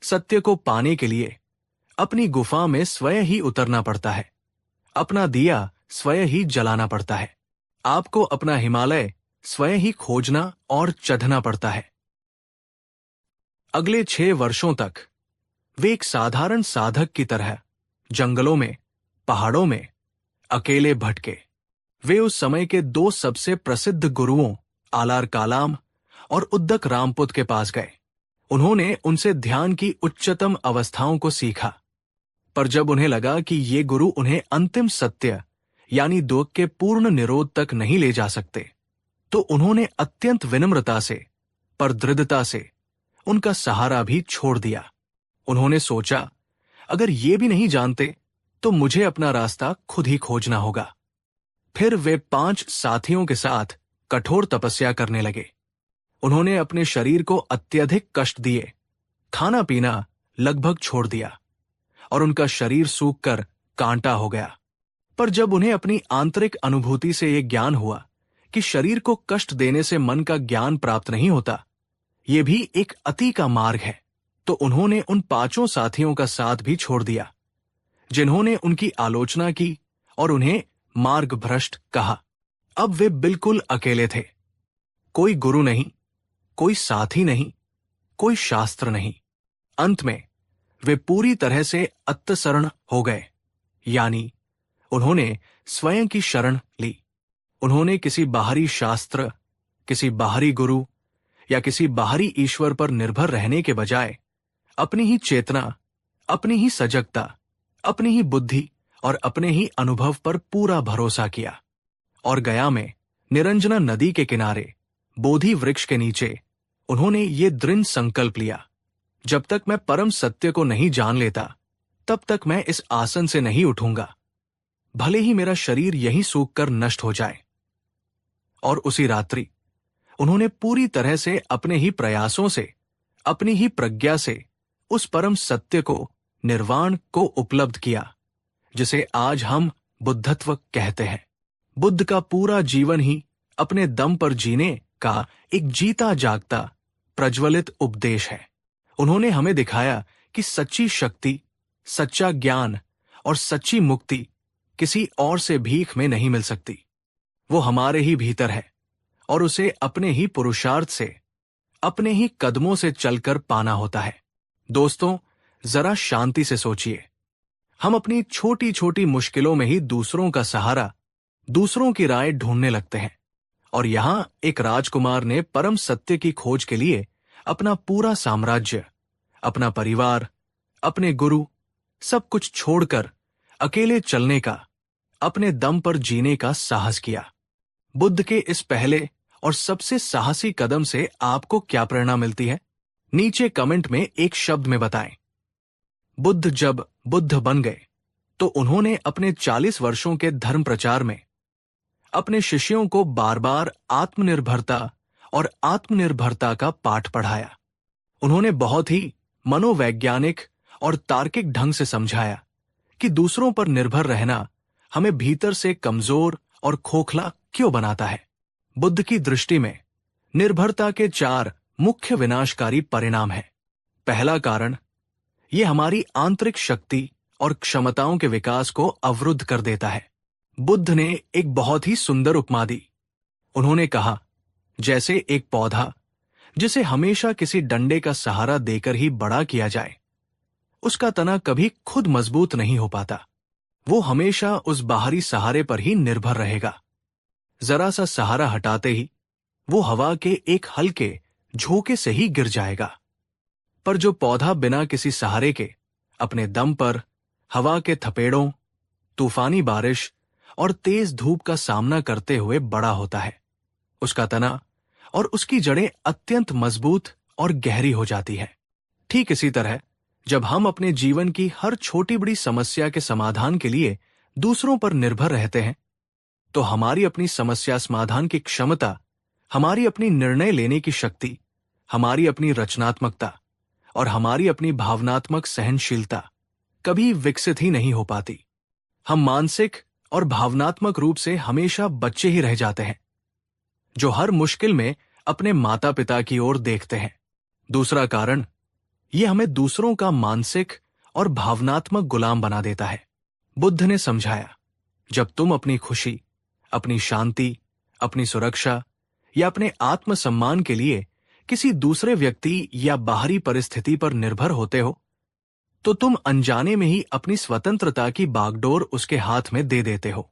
Speaker 1: सत्य को पाने के लिए अपनी गुफा में स्वयं ही उतरना पड़ता है, अपना दिया स्वयं ही जलाना पड़ता है, आपको अपना हिमालय स्वयं ही खोजना और चढ़ना पड़ता है। अगले 6 वर्षों तक वे एक साधारण साधक की तरह जंगलों में, पहाड़ों में अकेले भटके। वे उस समय के 2 सबसे प्रसिद्ध गुरुओं आलार कालाम और उद्दक रामपुत के पास गए। उन्होंने उनसे ध्यान की उच्चतम अवस्थाओं को सीखा, पर जब उन्हें लगा कि ये गुरु उन्हें अंतिम सत्य यानी दुख के पूर्ण निरोध तक नहीं ले जा सकते, तो उन्होंने अत्यंत विनम्रता से पर दृढ़ता से उनका सहारा भी छोड़ दिया। उन्होंने सोचा, अगर ये भी नहीं जानते तो मुझे अपना रास्ता खुद ही खोजना होगा। फिर वे 5 साथियों के साथ कठोर तपस्या करने लगे। उन्होंने अपने शरीर को अत्यधिक कष्ट दिए, खाना पीना लगभग छोड़ दिया और उनका शरीर सूखकर कांटा हो गया। पर जब उन्हें अपनी आंतरिक अनुभूति से यह ज्ञान हुआ कि शरीर को कष्ट देने से मन का ज्ञान प्राप्त नहीं होता, ये भी एक अति का मार्ग है, तो उन्होंने उन 5 साथियों का साथ भी छोड़ दिया जिन्होंने उनकी आलोचना की और उन्हें मार्ग भ्रष्ट कहा। अब वे बिल्कुल अकेले थे, कोई गुरु नहीं, कोई साथी नहीं, कोई शास्त्र नहीं। अंत में वे पूरी तरह से आत्मशरण हो गए, यानी उन्होंने स्वयं की शरण ली। उन्होंने किसी बाहरी शास्त्र, किसी बाहरी गुरु या किसी बाहरी ईश्वर पर निर्भर रहने के बजाय अपनी ही चेतना, अपनी ही सजगता, अपनी ही बुद्धि और अपने ही अनुभव पर पूरा भरोसा किया। और गया में निरंजना नदी के किनारे बोधि वृक्ष के नीचे उन्होंने ये दृढ़ संकल्प लिया, जब तक मैं परम सत्य को नहीं जान लेता तब तक मैं इस आसन से नहीं उठूंगा, भले ही मेरा शरीर यहीं सूखकर नष्ट हो जाए। और उसी रात्रि उन्होंने पूरी तरह से अपने ही प्रयासों से, अपनी ही प्रज्ञा से उस परम सत्य को, निर्वाण को उपलब्ध किया, जिसे आज हम बुद्धत्व कहते हैं। बुद्ध का पूरा जीवन ही अपने दम पर जीने का एक जीता जागता प्रज्वलित उपदेश है। उन्होंने हमें दिखाया कि सच्ची शक्ति, सच्चा ज्ञान और सच्ची मुक्ति किसी और से भीख में नहीं मिल सकती। वो हमारे ही भीतर है और उसे अपने ही पुरुषार्थ से, अपने ही कदमों से चलकर पाना होता है। दोस्तों, जरा शांति से सोचिए। हम अपनी छोटी छोटी मुश्किलों में ही दूसरों का सहारा, दूसरों की राय ढूंढने लगते हैं, और यहां एक राजकुमार ने परम सत्य की खोज के लिए अपना पूरा साम्राज्य, अपना परिवार, अपने गुरु, सब कुछ छोड़कर अकेले चलने का, अपने दम पर जीने का साहस किया। बुद्ध के इस पहले और सबसे साहसी कदम से आपको क्या प्रेरणा मिलती है? नीचे कमेंट में एक शब्द में बताएं। बुद्ध जब बुद्ध बन गए तो उन्होंने अपने 40 वर्षों के धर्म प्रचार में अपने शिष्यों को बार बार आत्मनिर्भरता और आत्मनिर्भरता का पाठ पढ़ाया। उन्होंने बहुत ही मनोवैज्ञानिक और तार्किक ढंग से समझाया कि दूसरों पर निर्भर रहना हमें भीतर से कमजोर और खोखला क्यों बनाता है। बुद्ध की दृष्टि में निर्भरता के 4 मुख्य विनाशकारी परिणाम हैं। पहला कारण, ये हमारी आंतरिक शक्ति और क्षमताओं के विकास को अवरुद्ध कर देता है। बुद्ध ने एक बहुत ही सुंदर उपमा दी। उन्होंने कहा, जैसे एक पौधा जिसे हमेशा किसी डंडे का सहारा देकर ही बड़ा किया जाए, उसका तना कभी खुद मजबूत नहीं हो पाता। वो हमेशा उस बाहरी सहारे पर ही निर्भर रहेगा। जरा सा सहारा हटाते ही वो हवा के एक हल्के झोंके से ही गिर जाएगा। पर जो पौधा बिना किसी सहारे के अपने दम पर हवा के थपेड़ों, तूफानी बारिश और तेज धूप का सामना करते हुए बड़ा होता है, उसका तना और उसकी जड़ें अत्यंत मजबूत और गहरी हो जाती है। ठीक इसी तरह जब हम अपने जीवन की हर छोटी बड़ी समस्या के समाधान के लिए दूसरों पर निर्भर रहते हैं, तो हमारी अपनी समस्या समाधान की क्षमता, हमारी अपनी निर्णय लेने की शक्ति, हमारी अपनी रचनात्मकता और हमारी अपनी भावनात्मक सहनशीलता कभी विकसित ही नहीं हो पाती। हम मानसिक और भावनात्मक रूप से हमेशा बच्चे ही रह जाते हैं, जो हर मुश्किल में अपने माता पिता की ओर देखते हैं। दूसरा कारण, ये हमें दूसरों का मानसिक और भावनात्मक गुलाम बना देता है। बुद्ध ने समझाया, जब तुम अपनी खुशी, अपनी शांति, अपनी सुरक्षा या अपने आत्मसम्मान के लिए किसी दूसरे व्यक्ति या बाहरी परिस्थिति पर निर्भर होते हो, तो तुम अनजाने में ही अपनी स्वतंत्रता की बागडोर उसके हाथ में दे देते हो।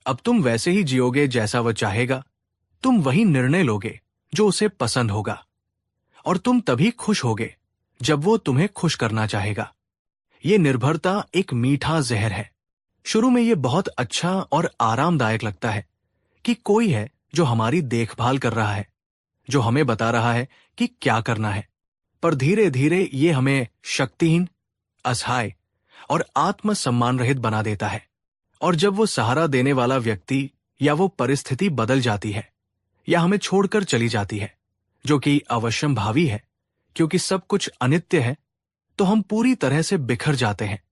Speaker 1: अब तुम वैसे ही जियोगे जैसा वह चाहेगा, तुम वही निर्णय लोगे जो उसे पसंद होगा, और तुम तभी खुश होगे जब वो तुम्हें खुश करना चाहेगा। ये निर्भरता एक मीठा जहर है। शुरू में ये बहुत अच्छा और आरामदायक लगता है कि कोई है जो हमारी देखभाल कर रहा है, जो हमें बता रहा है कि क्या करना है। पर धीरे धीरे ये हमें शक्तिहीन, असहाय और आत्मसम्मान रहित बना देता है। और जब वो सहारा देने वाला व्यक्ति या वो परिस्थिति बदल जाती है या हमें छोड़कर चली जाती है, जो कि अवश्यंभावी है क्योंकि सब कुछ अनित्य है, तो हम पूरी तरह से बिखर जाते हैं,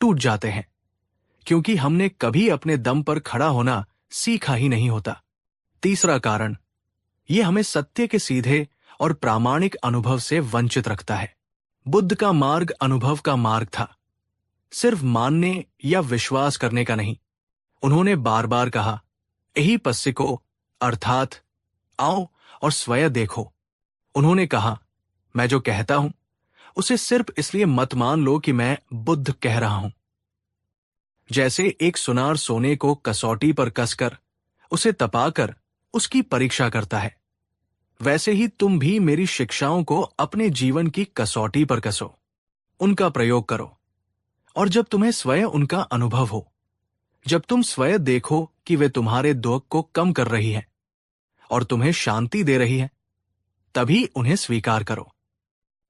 Speaker 1: टूट जाते हैं, क्योंकि हमने कभी अपने दम पर खड़ा होना सीखा ही नहीं होता। तीसरा कारण, यह हमें सत्य के सीधे और प्रामाणिक अनुभव से वंचित रखता है। बुद्ध का मार्ग अनुभव का मार्ग था, सिर्फ मानने या विश्वास करने का नहीं। उन्होंने बार बार कहा, यही पस्सिको, अर्थात आओ और स्वयं देखो। उन्होंने कहा, मैं जो कहता हूं उसे सिर्फ इसलिए मत मान लो कि मैं बुद्ध कह रहा हूं। जैसे एक सुनार सोने को कसौटी पर कसकर उसे तपाकर उसकी परीक्षा करता है, वैसे ही तुम भी मेरी शिक्षाओं को अपने जीवन की कसौटी पर कसो, उनका प्रयोग करो। और जब तुम्हें स्वयं उनका अनुभव हो, जब तुम स्वयं देखो कि वे तुम्हारे दुख को कम कर रही है और तुम्हें शांति दे रही है, तभी उन्हें स्वीकार करो।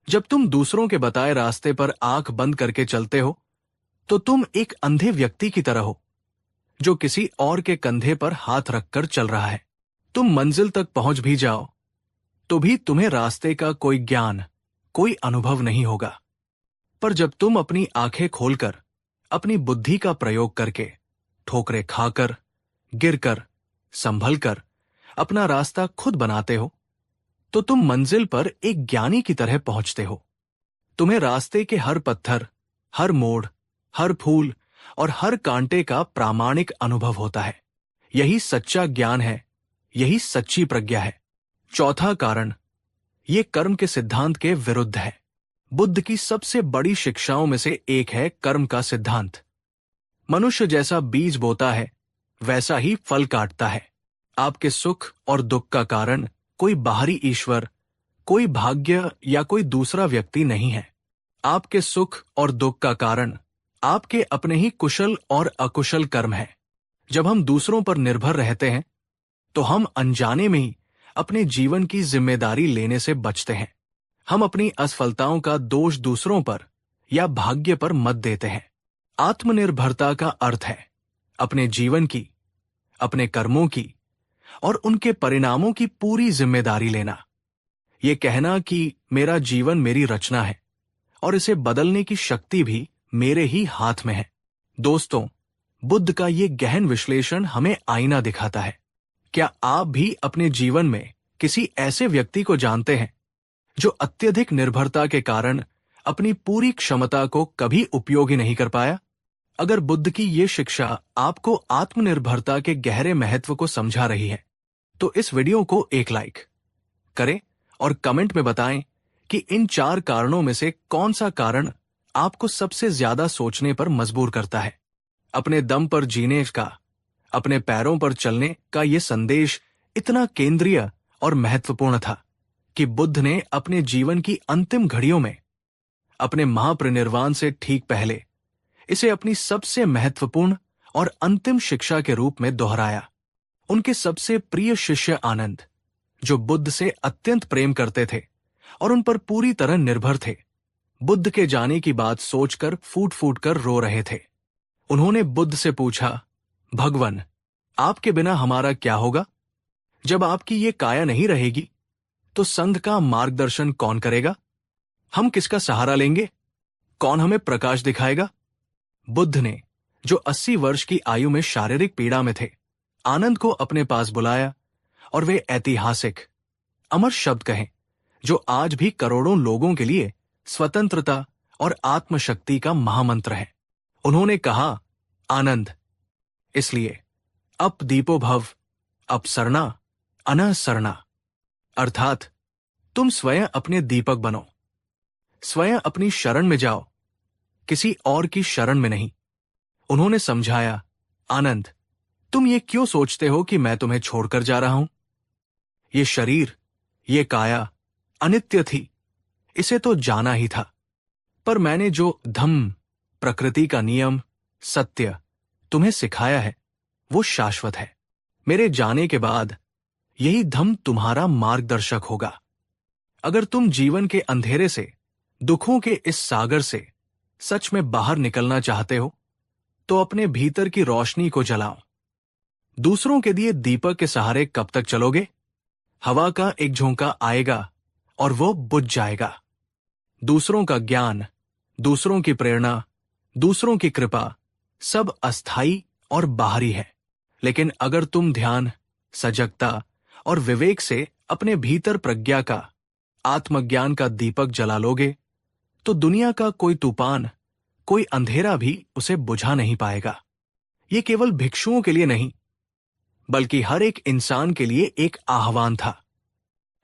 Speaker 1: जब तुम दूसरों के बताए रास्ते पर आंख बंद करके चलते हो, तो तुम एक अंधे व्यक्ति की तरह हो जो किसी और के कंधे पर हाथ रखकर चल रहा है। तुम मंजिल तक पहुंच भी जाओ तो भी तुम्हें रास्ते का कोई ज्ञान, कोई अनुभव नहीं होगा। पर जब तुम अपनी आंखें खोलकर, अपनी बुद्धि का प्रयोग करके, ठोकरें खाकर, गिरकर, संभलकर अपना रास्ता खुद बनाते हो, तो तुम मंजिल पर एक ज्ञानी की तरह पहुंचते हो। तुम्हें रास्ते के हर पत्थर, हर मोड़, हर फूल और हर कांटे का प्रामाणिक अनुभव होता है। यही सच्चा ज्ञान है, यही सच्ची प्रज्ञा है। चौथा कारण, ये कर्म के सिद्धांत के विरुद्ध है। बुद्ध की सबसे बड़ी शिक्षाओं में से एक है कर्म का सिद्धांत। मनुष्य जैसा बीज बोता है, वैसा ही फल काटता है। आपके सुख और दुख का कारण कोई बाहरी ईश्वर, कोई भाग्य या कोई दूसरा व्यक्ति नहीं है। आपके सुख और दुख का कारण आपके अपने ही कुशल और अकुशल कर्म है। जब हम दूसरों पर निर्भर रहते हैं, तो हम अनजाने में ही अपने जीवन की जिम्मेदारी लेने से बचते हैं। हम अपनी असफलताओं का दोष दूसरों पर या भाग्य पर मत देते हैं। आत्मनिर्भरता का अर्थ है अपने जीवन की, अपने कर्मों की और उनके परिणामों की पूरी जिम्मेदारी लेना। ये कहना कि मेरा जीवन मेरी रचना है और इसे बदलने की शक्ति भी मेरे ही हाथ में है। दोस्तों, बुद्ध का ये गहन विश्लेषण हमें आईना दिखाता है। क्या आप भी अपने जीवन में किसी ऐसे व्यक्ति को जानते हैं जो अत्यधिक निर्भरता के कारण अपनी पूरी क्षमता को कभी उपयोग ही नहीं कर पाया? अगर बुद्ध की ये शिक्षा आपको आत्मनिर्भरता के गहरे महत्व को समझा रही है, तो इस वीडियो को एक लाइक करें और कमेंट में बताएं कि इन 4 कारणों में से कौन सा कारण आपको सबसे ज्यादा सोचने पर मजबूर करता है। अपने दम पर जीने का, अपने पैरों पर चलने का ये संदेश इतना केंद्रीय और महत्वपूर्ण था कि बुद्ध ने अपने जीवन की अंतिम घड़ियों में अपने महापरिनिर्वाण से ठीक पहले इसे अपनी सबसे महत्वपूर्ण और अंतिम शिक्षा के रूप में दोहराया। उनके सबसे प्रिय शिष्य आनंद, जो बुद्ध से अत्यंत प्रेम करते थे और उन पर पूरी तरह निर्भर थे, बुद्ध के जाने की बात सोचकर फूट फूट कर रो रहे थे। उन्होंने बुद्ध से पूछा, भगवान, आपके बिना हमारा क्या होगा? जब आपकी ये काया नहीं रहेगी तो संघ का मार्गदर्शन कौन करेगा? हम किसका सहारा लेंगे? कौन हमें प्रकाश दिखाएगा? बुद्ध ने, जो 80 वर्ष की आयु में शारीरिक पीड़ा में थे, आनंद को अपने पास बुलाया और वे ऐतिहासिक अमर शब्द कहें जो आज भी करोड़ों लोगों के लिए स्वतंत्रता और आत्मशक्ति का महामंत्र है। उन्होंने कहा, आनंद, इसलिए अप दीपो भव, अपसरणा अनः सरणा, अर्थात तुम स्वयं अपने दीपक बनो, स्वयं अपनी शरण में जाओ, किसी और की शरण में नहीं। उन्होंने समझाया, आनंद, तुम ये क्यों सोचते हो कि मैं तुम्हें छोड़कर जा रहा हूं? ये शरीर, ये काया अनित्य थी, इसे तो जाना ही था। पर मैंने जो धम्म, प्रकृति का नियम, सत्य तुम्हें सिखाया है वो शाश्वत है। मेरे जाने के बाद यही धम्म तुम्हारा मार्गदर्शक होगा। अगर तुम जीवन के अंधेरे से, दुखों के इस सागर से सच में बाहर निकलना चाहते हो तो अपने भीतर की रोशनी को जलाओ। दूसरों के दिए दीपक के सहारे कब तक चलोगे? हवा का एक झोंका आएगा और वो बुझ जाएगा। दूसरों का ज्ञान, दूसरों की प्रेरणा, दूसरों की कृपा सब अस्थाई और बाहरी है। लेकिन अगर तुम ध्यान, सजगता और विवेक से अपने भीतर प्रज्ञा का, आत्मज्ञान का दीपक जला लोगे तो दुनिया का कोई तूफान, कोई अंधेरा भी उसे बुझा नहीं पाएगा। ये केवल भिक्षुओं के लिए नहीं, बल्कि हर एक इंसान के लिए एक आह्वान था।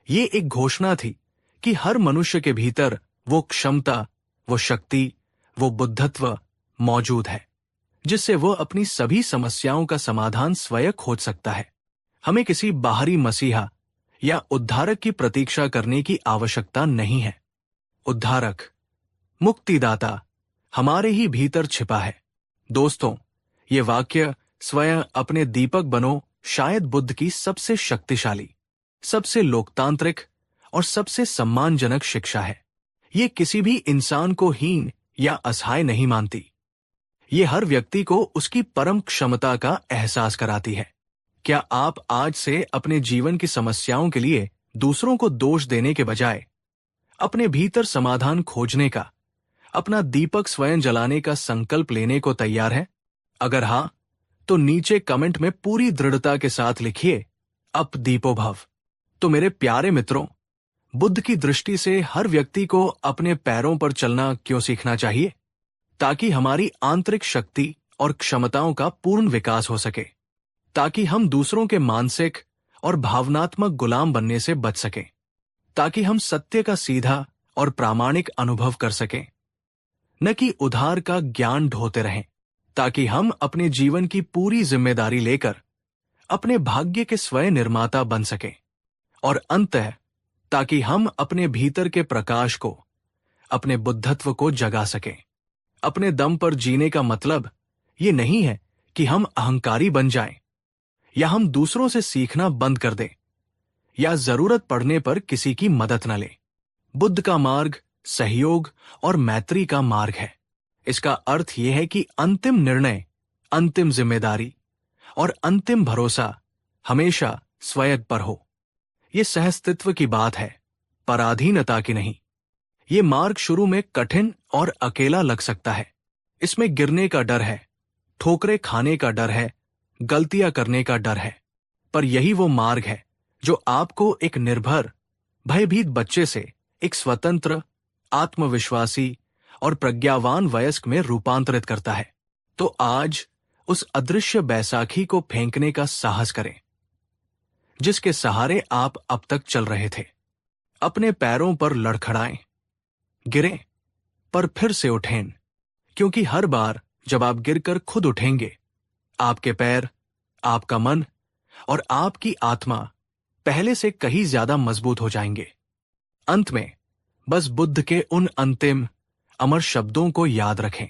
Speaker 1: ये एक घोषणा थी कि हर मनुष्य के भीतर वो क्षमता, वो शक्ति, वो बुद्धत्व मौजूद है जिससे वो अपनी सभी समस्याओं का समाधान स्वयं खोज सकता है। हमें किसी बाहरी मसीहा या उद्धारक की प्रतीक्षा करने की आवश्यकता नहीं है। उद्धारक, मुक्तिदाता हमारे ही भीतर छिपा है। दोस्तों, ये वाक्य स्वयं अपने दीपक बनो शायद बुद्ध की सबसे शक्तिशाली, सबसे लोकतांत्रिक और सबसे सम्मानजनक शिक्षा है। ये किसी भी इंसान को हीन या असहाय नहीं मानती। ये हर व्यक्ति को उसकी परम क्षमता का एहसास कराती है। क्या आप आज से अपने जीवन की समस्याओं के लिए दूसरों को दोष देने के बजाय अपने भीतर समाधान खोजने का, अपना दीपक स्वयं जलाने का संकल्प लेने को तैयार हैं? अगर हां, तो नीचे कमेंट में पूरी दृढ़ता के साथ लिखिए, अप दीपो भव। तो मेरे प्यारे मित्रों, बुद्ध की दृष्टि से हर व्यक्ति को अपने पैरों पर चलना क्यों सीखना चाहिए? ताकि हमारी आंतरिक शक्ति और क्षमताओं का पूर्ण विकास हो सके, ताकि हम दूसरों के मानसिक और भावनात्मक गुलाम बनने से बच सकें, ताकि हम सत्य का सीधा और प्रामाणिक अनुभव कर सकें, न कि उधार का ज्ञान ढोते रहें, ताकि हम अपने जीवन की पूरी जिम्मेदारी लेकर अपने भाग्य के स्वयं निर्माता बन सकें, और अंततः ताकि हम अपने भीतर के प्रकाश को, अपने बुद्धत्व को जगा सकें। अपने दम पर जीने का मतलब ये नहीं है कि हम अहंकारी बन जाएं, या हम दूसरों से सीखना बंद कर दें, या जरूरत पड़ने पर किसी की मदद न लें। बुद्ध का मार्ग सहयोग और मैत्री का मार्ग है। इसका अर्थ यह है कि अंतिम निर्णय, अंतिम जिम्मेदारी और अंतिम भरोसा हमेशा स्वयं पर हो। ये सहस्तित्व की बात है, पराधीनता की नहीं। ये मार्ग शुरू में कठिन और अकेला लग सकता है। इसमें गिरने का डर है, ठोकरें खाने का डर है, गलतियां करने का डर है। पर यही वो मार्ग है जो आपको एक निर्भर, भयभीत बच्चे से एक स्वतंत्र, आत्मविश्वासी और प्रज्ञावान वयस्क में रूपांतरित करता है। तो आज उस अदृश्य बैसाखी को फेंकने का साहस करें जिसके सहारे आप अब तक चल रहे थे। अपने पैरों पर लड़खड़ाएं, गिरें पर फिर से उठें, क्योंकि हर बार जब आप गिरकर खुद उठेंगे, आपके पैर, आपका मन और आपकी आत्मा पहले से कहीं ज्यादा मजबूत हो जाएंगे। अंत में बस बुद्ध के उन अंतिम अमर शब्दों को याद रखें।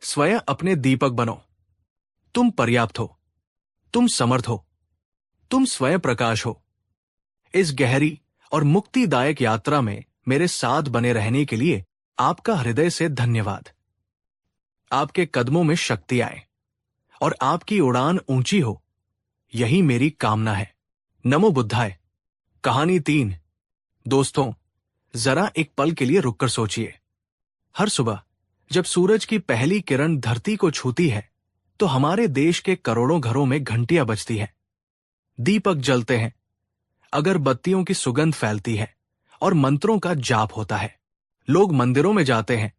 Speaker 1: स्वयं अपने दीपक बनो। तुम पर्याप्त हो, तुम समर्थ हो, तुम स्वयं प्रकाश हो। इस गहरी और मुक्तिदायक यात्रा में मेरे साथ बने रहने के लिए आपका हृदय से धन्यवाद। आपके कदमों में शक्ति आए और आपकी उड़ान ऊंची हो, यही मेरी कामना है। नमो बुद्धाय। कहानी 3। दोस्तों, जरा एक पल के लिए रुककर सोचिए। हर सुबह जब सूरज की पहली किरण धरती को छूती है तो हमारे देश के करोड़ों घरों में घंटियां बजती हैं, दीपक जलते हैं, अगरबत्तियों की सुगंध फैलती है और मंत्रों का जाप होता है। लोग मंदिरों में जाते हैं,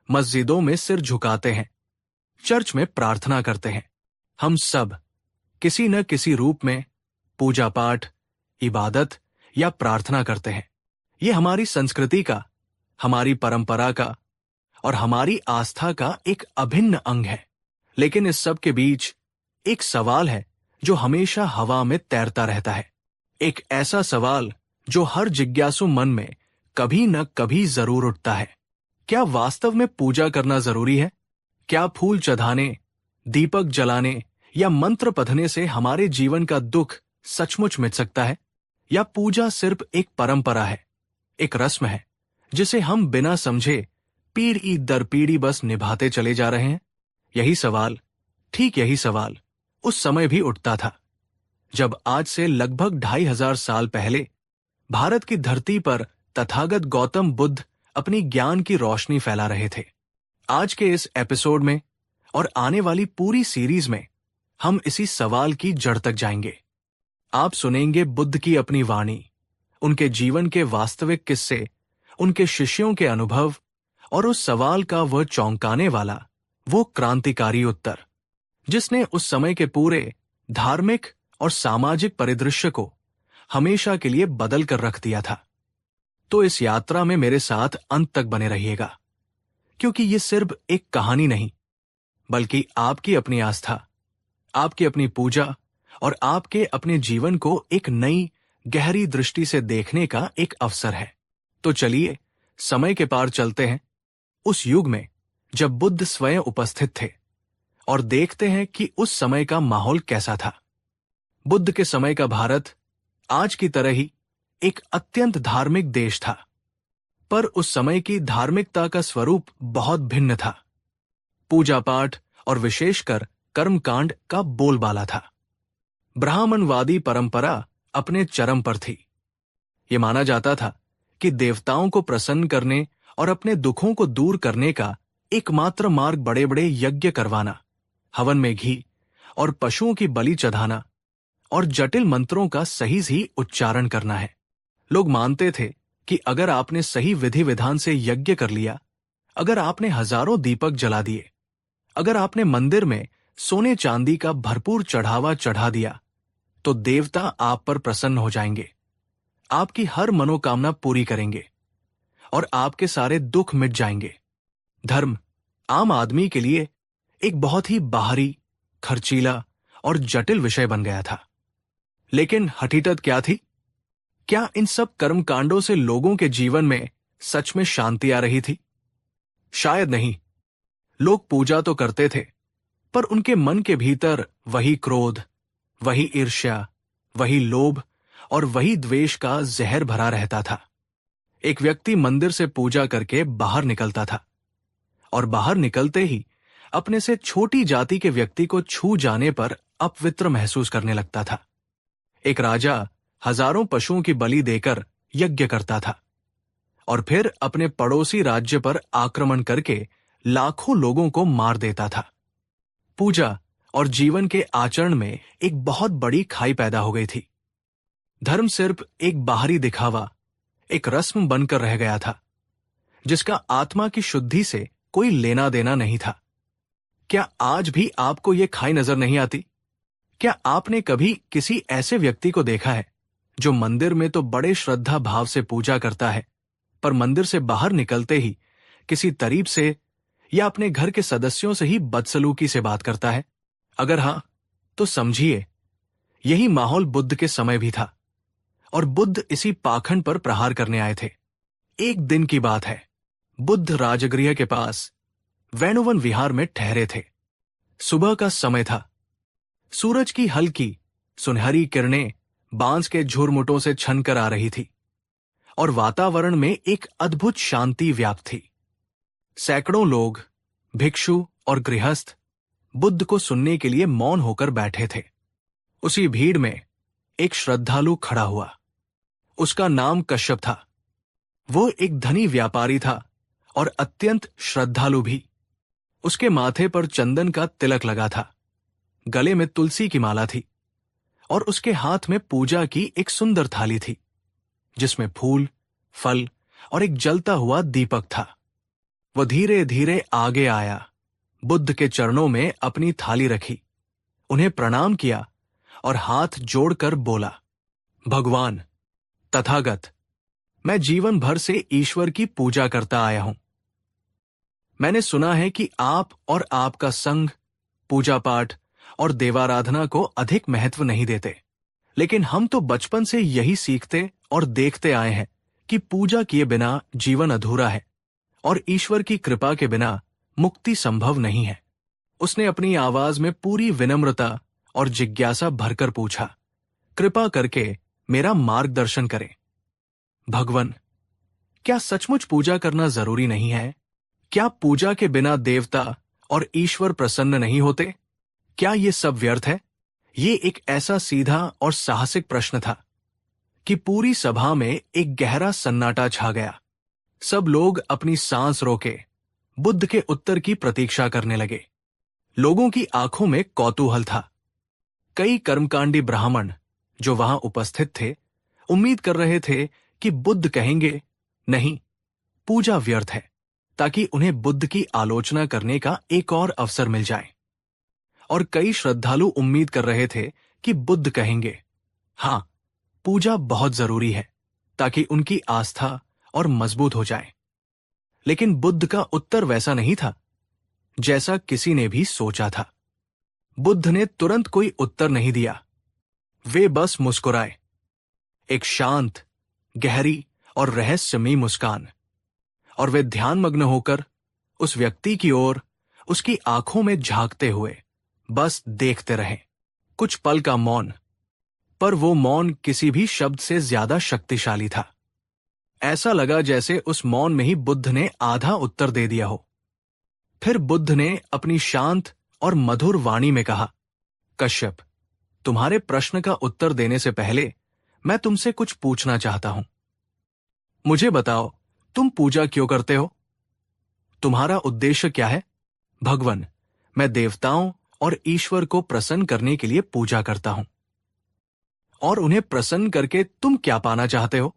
Speaker 1: मस्जिदों में सिर झुकाते हैं, चर्च में प्रार्थना करते हैं। हम सब किसी न किसी रूप में पूजा पाठ, इबादत या प्रार्थना करते हैं। ये हमारी संस्कृति का, हमारी परंपरा का और हमारी आस्था का एक अभिन्न अंग है। लेकिन इस सब के बीच एक सवाल है जो हमेशा हवा में तैरता रहता है। एक ऐसा सवाल जो हर जिज्ञासु मन में कभी न कभी जरूर उठता है। क्या वास्तव में पूजा करना जरूरी है? क्या फूल चढ़ाने, दीपक जलाने या मंत्र पढ़ने से हमारे जीवन का दुख सचमुच मिट सकता है? या पूजा सिर्फ एक परंपरा है, एक रस्म है जिसे हम बिना समझे पीढ़ी दर पीढ़ी बस निभाते चले जा रहे हैं? ठीक यही सवाल उस समय भी उठता था जब आज से लगभग 2500 साल पहले भारत की धरती पर तथागत गौतम बुद्ध अपनी ज्ञान की रोशनी फैला रहे थे। आज के इस एपिसोड में और आने वाली पूरी सीरीज में हम इसी सवाल की जड़ तक जाएंगे। आप सुनेंगे बुद्ध की अपनी वाणी, उनके जीवन के वास्तविक किस्से, उनके शिष्यों के अनुभव और उस सवाल का वह चौंकाने वाला, वो क्रांतिकारी उत्तर जिसने उस समय के पूरे धार्मिक और सामाजिक परिदृश्य को हमेशा के लिए बदल कर रख दिया था। तो इस यात्रा में मेरे साथ अंत तक बने रहिएगा, क्योंकि ये सिर्फ एक कहानी नहीं, बल्कि आपकी अपनी आस्था, आपकी अपनी पूजा और आपके अपने जीवन को एक नई गहरी दृष्टि से देखने का एक अवसर है। तो चलिए समय के पार चलते हैं, उस युग में जब बुद्ध स्वयं उपस्थित थे, और देखते हैं कि उस समय का माहौल कैसा था। बुद्ध के समय का भारत आज की तरह ही एक अत्यंत धार्मिक देश था, पर उस समय की धार्मिकता का स्वरूप बहुत भिन्न था। पूजा पाठ और विशेषकर कर्मकांड का बोलबाला था। ब्राह्मणवादी परंपरा अपने चरम पर थी। ये माना जाता था कि देवताओं को प्रसन्न करने और अपने दुखों को दूर करने का एकमात्र मार्ग बड़े बड़े यज्ञ करवाना, हवन में घी और पशुओं की बलि चढ़ाना और जटिल मंत्रों का सही उच्चारण करना है। लोग मानते थे कि अगर आपने सही विधि विधान से यज्ञ कर लिया, अगर आपने हजारों दीपक जला दिए, अगर आपने मंदिर में सोने चांदी का भरपूर चढ़ावा चढ़ा दिया, तो देवता आप पर प्रसन्न हो जाएंगे, आपकी हर मनोकामना पूरी करेंगे और आपके सारे दुख मिट जाएंगे। धर्म आम आदमी के लिए एक बहुत ही बाहरी, खर्चीला और जटिल विषय बन गया था। लेकिन हकीकत क्या थी? क्या इन सब कर्मकांडों से लोगों के जीवन में सच में शांति आ रही थी? शायद नहीं। लोग पूजा तो करते थे, पर उनके मन के भीतर वही क्रोध, वही ईर्ष्या, वही लोभ और वही द्वेष का जहर भरा रहता था। एक व्यक्ति मंदिर से पूजा करके बाहर निकलता था और बाहर निकलते ही अपने से छोटी जाति के व्यक्ति को छू जाने पर अपवित्र महसूस करने लगता था। एक राजा हजारों पशुओं की बलि देकर यज्ञ करता था और फिर अपने पड़ोसी राज्य पर आक्रमण करके लाखों लोगों को मार देता था। पूजा और जीवन के आचरण में एक बहुत बड़ी खाई पैदा हो गई थी। धर्म सिर्फ एक बाहरी दिखावा, एक रस्म बनकर रह गया था, जिसका आत्मा की शुद्धि से कोई लेना देना नहीं था। क्या आज भी आपको ये खाई नजर नहीं आती? क्या आपने कभी किसी ऐसे व्यक्ति को देखा है जो मंदिर में तो बड़े श्रद्धा भाव से पूजा करता है, पर मंदिर से बाहर निकलते ही किसी तरीब से या अपने घर के सदस्यों से ही बदसलूकी से बात करता है? अगर हां, तो समझिए यही माहौल बुद्ध के समय भी था। और बुद्ध इसी पाखंड पर प्रहार करने आए थे। एक दिन की बात है, बुद्ध राजगृह के पास वैणुवन विहार में ठहरे थे। सुबह का समय था। सूरज की हल्की सुनहरी किरणें बांस के झुरमुटों से छनकर आ रही थी और वातावरण में एक अद्भुत शांति व्याप्त थी। सैकड़ों लोग, भिक्षु और गृहस्थ बुद्ध को सुनने के लिए मौन होकर बैठे थे। उसी भीड़ में एक श्रद्धालु खड़ा हुआ। उसका नाम कश्यप था। वो एक धनी व्यापारी था और अत्यंत श्रद्धालु भी। उसके माथे पर चंदन का तिलक लगा था, गले में तुलसी की माला थी और उसके हाथ में पूजा की एक सुंदर थाली थी जिसमें फूल, फल और एक जलता हुआ दीपक था। वह धीरे धीरे आगे आया, बुद्ध के चरणों में अपनी थाली रखी, उन्हें प्रणाम किया और हाथ जोड़कर बोला, भगवान, तथागत, मैं जीवन भर से ईश्वर की पूजा करता आया हूं। मैंने सुना है कि आप और आपका संघ पूजा पाठ और देवाराधना को अधिक महत्व नहीं देते, लेकिन हम तो बचपन से यही सीखते और देखते आए हैं कि पूजा किए बिना जीवन अधूरा है और ईश्वर की कृपा के बिना मुक्ति संभव नहीं है। उसने अपनी आवाज में पूरी विनम्रता और जिज्ञासा भरकर पूछा, कृपा करके मेरा मार्गदर्शन करें। भगवान, क्या सचमुच पूजा करना जरूरी नहीं है? क्या पूजा के बिना देवता और ईश्वर प्रसन्न नहीं होते? क्या ये सब व्यर्थ है? ये एक ऐसा सीधा और साहसिक प्रश्न था कि पूरी सभा में एक गहरा सन्नाटा छा गया। सब लोग अपनी सांस रोके बुद्ध के उत्तर की प्रतीक्षा करने लगे। लोगों की आंखों में कौतूहल था। कई कर्मकांडी ब्राह्मण जो वहां उपस्थित थे उम्मीद कर रहे थे कि बुद्ध कहेंगे, नहीं, पूजा व्यर्थ है, ताकि उन्हें बुद्ध की आलोचना करने का एक और अवसर मिल जाए। और कई श्रद्धालु उम्मीद कर रहे थे कि बुद्ध कहेंगे, हां, पूजा बहुत जरूरी है, ताकि उनकी आस्था और मजबूत हो जाए। लेकिन बुद्ध का उत्तर वैसा नहीं था जैसा किसी ने भी सोचा था। बुद्ध ने तुरंत कोई उत्तर नहीं दिया। वे बस मुस्कुराए, एक शांत, गहरी और रहस्यमयी मुस्कान, और वे ध्यानमग्न होकर उस व्यक्ति की ओर उसकी आंखों में झांकते हुए बस देखते रहे। कुछ पल का मौन, पर वो मौन किसी भी शब्द से ज्यादा शक्तिशाली था। ऐसा लगा जैसे उस मौन में ही बुद्ध ने आधा उत्तर दे दिया हो। फिर बुद्ध ने अपनी शांत और मधुर वाणी में कहा, कश्यप, तुम्हारे प्रश्न का उत्तर देने से पहले मैं तुमसे कुछ पूछना चाहता हूं। मुझे बताओ, तुम पूजा क्यों करते हो? तुम्हारा उद्देश्य क्या है? भगवान, मैं देवताओं और ईश्वर को प्रसन्न करने के लिए पूजा करता हूं। और उन्हें प्रसन्न करके तुम क्या पाना चाहते हो?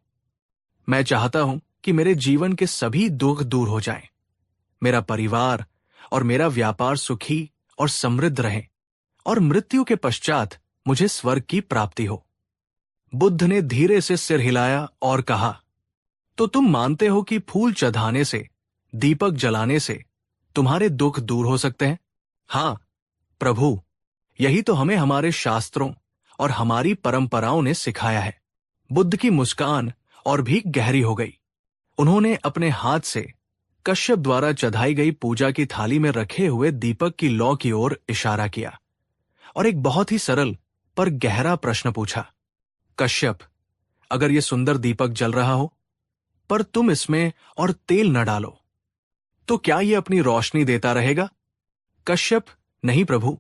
Speaker 1: मैं चाहता हूं कि मेरे जीवन के सभी दुख दूर हो जाएं, मेरा परिवार और मेरा व्यापार सुखी और समृद्ध रहे, और मृत्यु के पश्चात मुझे स्वर्ग की प्राप्ति हो। बुद्ध ने धीरे से सिर हिलाया और कहा, तो तुम मानते हो कि फूल चढ़ाने से, दीपक जलाने से तुम्हारे दुख दूर हो सकते हैं? हां प्रभु, यही तो हमें हमारे शास्त्रों और हमारी परंपराओं ने सिखाया है। बुद्ध की मुस्कान और भी गहरी हो गई। उन्होंने अपने हाथ से कश्यप द्वारा चढ़ाई गई पूजा की थाली में रखे हुए दीपक की लौ की ओर इशारा किया और एक बहुत ही सरल पर गहरा प्रश्न पूछा, कश्यप, अगर ये सुंदर दीपक जल रहा हो पर तुम इसमें और तेल न डालो, तो क्या ये अपनी रोशनी देता रहेगा? कश्यप, नहीं प्रभु,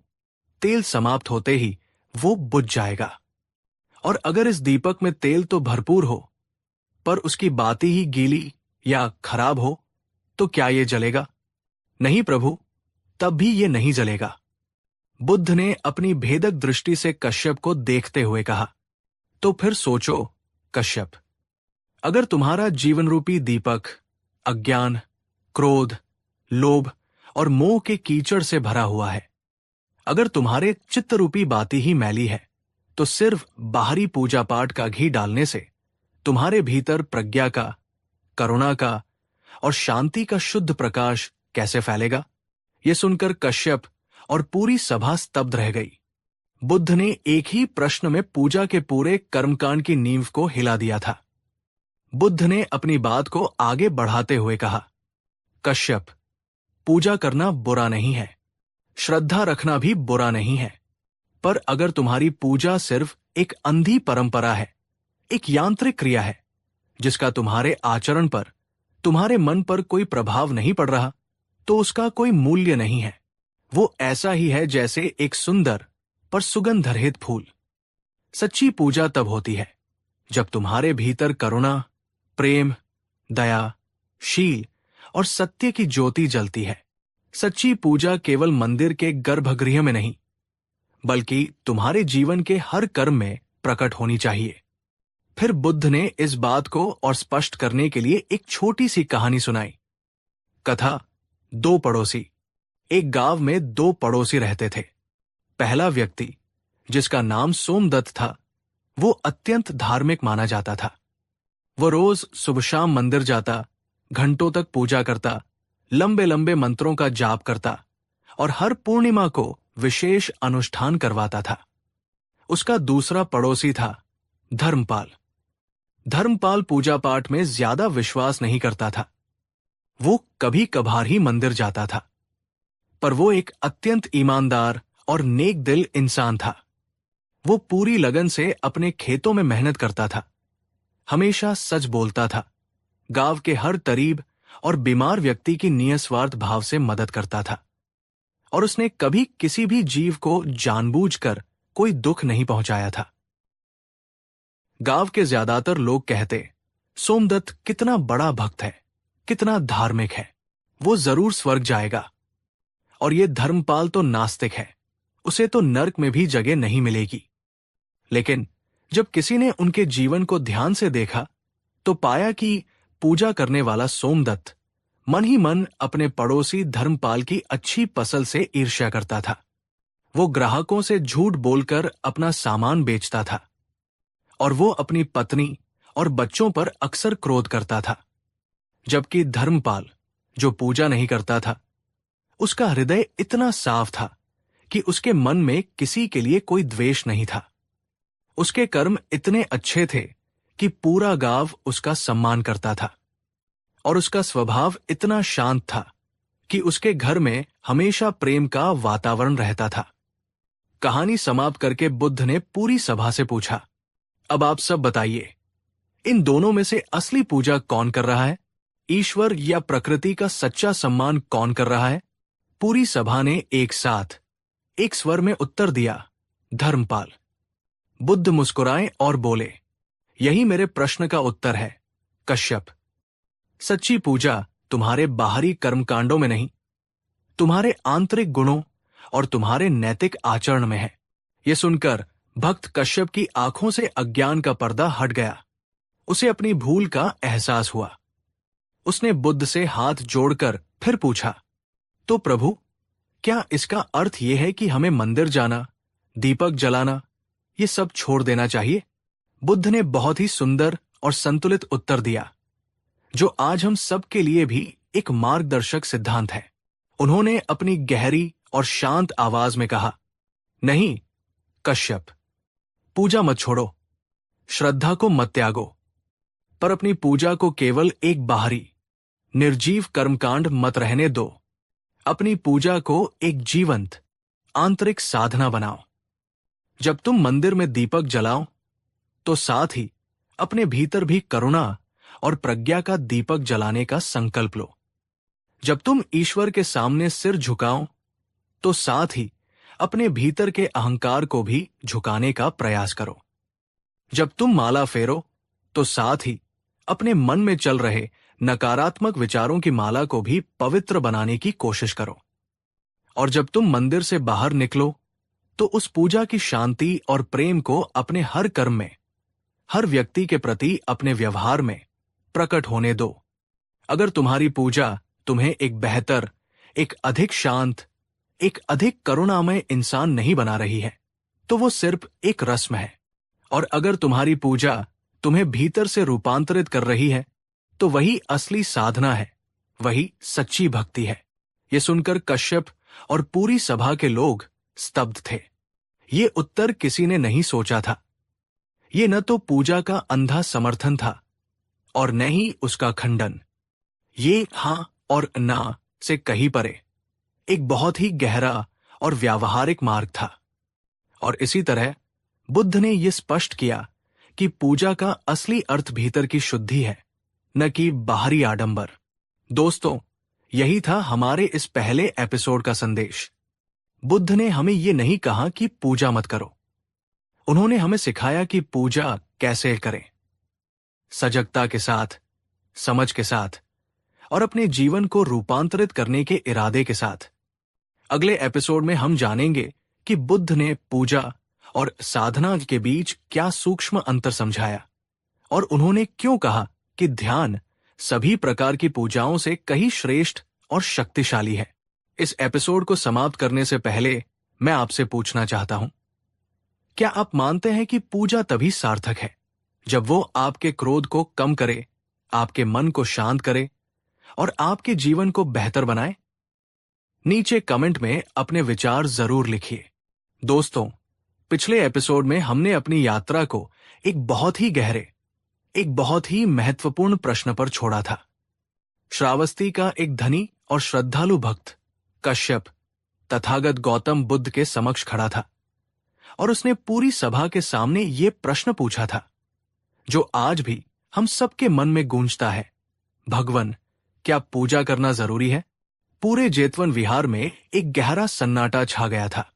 Speaker 1: तेल समाप्त होते ही वो बुझ जाएगा। और अगर इस दीपक में तेल तो भरपूर हो पर उसकी बाती ही गीली या खराब हो, तो क्या ये जलेगा? नहीं प्रभु, तब भी ये नहीं जलेगा। बुद्ध ने अपनी भेदक दृष्टि से कश्यप को देखते हुए कहा, तो फिर सोचो कश्यप, अगर तुम्हारा जीवन रूपी दीपक अज्ञान, क्रोध, लोभ और मोह के कीचड़ से भरा हुआ है, अगर तुम्हारे चित्त रूपी बाती ही मैली है, तो सिर्फ बाहरी पूजा पाठ का घी डालने से तुम्हारे भीतर प्रज्ञा का, करुणा का और शांति का शुद्ध प्रकाश कैसे फैलेगा? यह सुनकर कश्यप और पूरी सभा स्तब्ध रह गई। बुद्ध ने एक ही प्रश्न में पूजा के पूरे कर्मकांड की नींव को हिला दिया था। बुद्ध ने अपनी बात को आगे बढ़ाते हुए कहा, कश्यप, पूजा करना बुरा नहीं है, श्रद्धा रखना भी बुरा नहीं है, पर अगर तुम्हारी पूजा सिर्फ एक अंधी परंपरा है, एक यांत्रिक क्रिया है, जिसका तुम्हारे आचरण पर, तुम्हारे मन पर कोई प्रभाव नहीं पड़ रहा, तो उसका कोई मूल्य नहीं है। वो ऐसा ही है जैसे एक सुंदर पर सुगंध रहित फूल। सच्ची पूजा तब होती है जब तुम्हारे भीतर करुणा, प्रेम, दया, शील और सत्य की ज्योति जलती है। सच्ची पूजा केवल मंदिर के गर्भगृह में नहीं, बल्कि तुम्हारे जीवन के हर कर्म में प्रकट होनी चाहिए। फिर बुद्ध ने इस बात को और स्पष्ट करने के लिए एक छोटी सी कहानी सुनाई। कथा, दो पड़ोसी। एक गांव में दो पड़ोसी रहते थे। पहला व्यक्ति, जिसका नाम सोमदत्त था, वो अत्यंत धार्मिक माना जाता था। वो रोज सुबह शाम मंदिर जाता, घंटों तक पूजा करता, लंबे लंबे मंत्रों का जाप करता और हर पूर्णिमा को विशेष अनुष्ठान करवाता था। उसका दूसरा पड़ोसी था धर्मपाल। धर्मपाल पूजा पाठ में ज्यादा विश्वास नहीं करता था। वो कभी कभार ही मंदिर जाता था, पर वो एक अत्यंत ईमानदार और नेक दिल इंसान था। वो पूरी लगन से अपने खेतों में मेहनत करता था, हमेशा सच बोलता था, गांव के हर गरीब और बीमार व्यक्ति की निस्वार्थ भाव से मदद करता था, और उसने कभी किसी भी जीव को जानबूझकर कोई दुख नहीं पहुंचाया था। गांव के ज्यादातर लोग कहते, सोमदत्त कितना बड़ा भक्त है, कितना धार्मिक है, वो जरूर स्वर्ग जाएगा। और ये धर्मपाल तो नास्तिक है, उसे तो नर्क में भी जगह नहीं मिलेगी। लेकिन जब किसी ने उनके जीवन को ध्यान से देखा, तो पाया कि पूजा करने वाला सोमदत्त मन ही मन अपने पड़ोसी धर्मपाल की अच्छी फसल से ईर्ष्या करता था। वो ग्राहकों से झूठ बोलकर अपना सामान बेचता था, और वो अपनी पत्नी और बच्चों पर अक्सर क्रोध करता था। जबकि धर्मपाल, जो पूजा नहीं करता था, उसका हृदय इतना साफ था कि उसके मन में किसी के लिए कोई द्वेष नहीं था। उसके कर्म इतने अच्छे थे कि पूरा गांव उसका सम्मान करता था, और उसका स्वभाव इतना शांत था कि उसके घर में हमेशा प्रेम का वातावरण रहता था। कहानी समाप्त करके बुद्ध ने पूरी सभा से पूछा, अब आप सब बताइए, इन दोनों में से असली पूजा कौन कर रहा है? ईश्वर या प्रकृति का सच्चा सम्मान कौन कर रहा है? पूरी सभा ने एक साथ एक स्वर में उत्तर दिया, धर्मपाल। बुद्ध मुस्कुराए और बोले, यही मेरे प्रश्न का उत्तर है, कश्यप। सच्ची पूजा तुम्हारे बाहरी कर्मकांडों में नहीं, तुम्हारे आंतरिक गुणों और तुम्हारे नैतिक आचरण में है। यह सुनकर भक्त कश्यप की आंखों से अज्ञान का पर्दा हट गया। उसे अपनी भूल का एहसास हुआ। उसने बुद्ध से हाथ जोड़कर फिर पूछा, तो प्रभु, क्या इसका अर्थ यह है कि हमें मंदिर जाना, दीपक जलाना, ये सब छोड़ देना चाहिए? बुद्ध ने बहुत ही सुंदर और संतुलित उत्तर दिया, जो आज हम सब के लिए भी एक मार्गदर्शक सिद्धांत है। उन्होंने अपनी गहरी और शांत आवाज में कहा, नहीं कश्यप, पूजा मत छोड़ो, श्रद्धा को मत त्यागो, पर अपनी पूजा को केवल एक बाहरी, निर्जीव कर्मकांड मत रहने दो। अपनी पूजा को एक जीवंत, आंतरिक साधना बनाओ। जब तुम मंदिर में दीपक जलाओ, तो साथ ही अपने भीतर भी करुणा और प्रज्ञा का दीपक जलाने का संकल्प लो। जब तुम ईश्वर के सामने सिर झुकाओ, तो साथ ही अपने भीतर के अहंकार को भी झुकाने का प्रयास करो। जब तुम माला फेरो, तो साथ ही अपने मन में चल रहे नकारात्मक विचारों की माला को भी पवित्र बनाने की कोशिश करो। और जब तुम मंदिर से बाहर निकलो, तो उस पूजा की शांति और प्रेम को अपने हर कर्म में, हर व्यक्ति के प्रति अपने व्यवहार में प्रकट होने दो। अगर तुम्हारी पूजा तुम्हें एक बेहतर, एक अधिक शांत, एक अधिक करुणामय इंसान नहीं बना रही है, तो वो सिर्फ एक रस्म है। और अगर तुम्हारी पूजा तुम्हें भीतर से रूपांतरित कर रही है, तो वही असली साधना है, वही सच्ची भक्ति है। ये सुनकर कश्यप और पूरी सभा के लोग स्तब्ध थे। ये उत्तर किसी ने नहीं सोचा था। ये न तो पूजा का अंधा समर्थन था और न ही उसका खंडन। ये हां और ना से कहीं परे एक बहुत ही गहरा और व्यावहारिक मार्ग था। और इसी तरह बुद्ध ने यह स्पष्ट किया कि पूजा का असली अर्थ भीतर की शुद्धि है, न कि बाहरी आडंबर। दोस्तों, यही था हमारे इस पहले एपिसोड का संदेश। बुद्ध ने हमें यह नहीं कहा कि पूजा मत करो। उन्होंने हमें सिखाया कि पूजा कैसे करें, सजगता के साथ, समझ के साथ और अपने जीवन को रूपांतरित करने के इरादे के साथ। अगले एपिसोड में हम जानेंगे कि बुद्ध ने पूजा और साधना के बीच क्या सूक्ष्म अंतर समझाया और उन्होंने क्यों कहा कि ध्यान सभी प्रकार की पूजाओं से कहीं श्रेष्ठ और शक्तिशाली है। इस एपिसोड को समाप्त करने से पहले मैं आपसे पूछना चाहता हूं, क्या आप मानते हैं कि पूजा तभी सार्थक है जब वो आपके क्रोध को कम करे, आपके मन को शांत करे और आपके जीवन को बेहतर बनाए? नीचे कमेंट में अपने विचार जरूर लिखिए। दोस्तों, पिछले एपिसोड में हमने अपनी यात्रा को एक बहुत ही गहरे, एक बहुत ही महत्वपूर्ण प्रश्न पर छोड़ा था। श्रावस्ती का एक धनी और श्रद्धालु भक्त कश्यप तथागत गौतम बुद्ध के समक्ष खड़ा था और उसने पूरी सभा के सामने ये प्रश्न पूछा था जो आज भी हम सबके मन में गूंजता है। भगवन, क्या पूजा करना जरूरी है? पूरे जेतवन विहार में एक गहरा सन्नाटा छा गया था।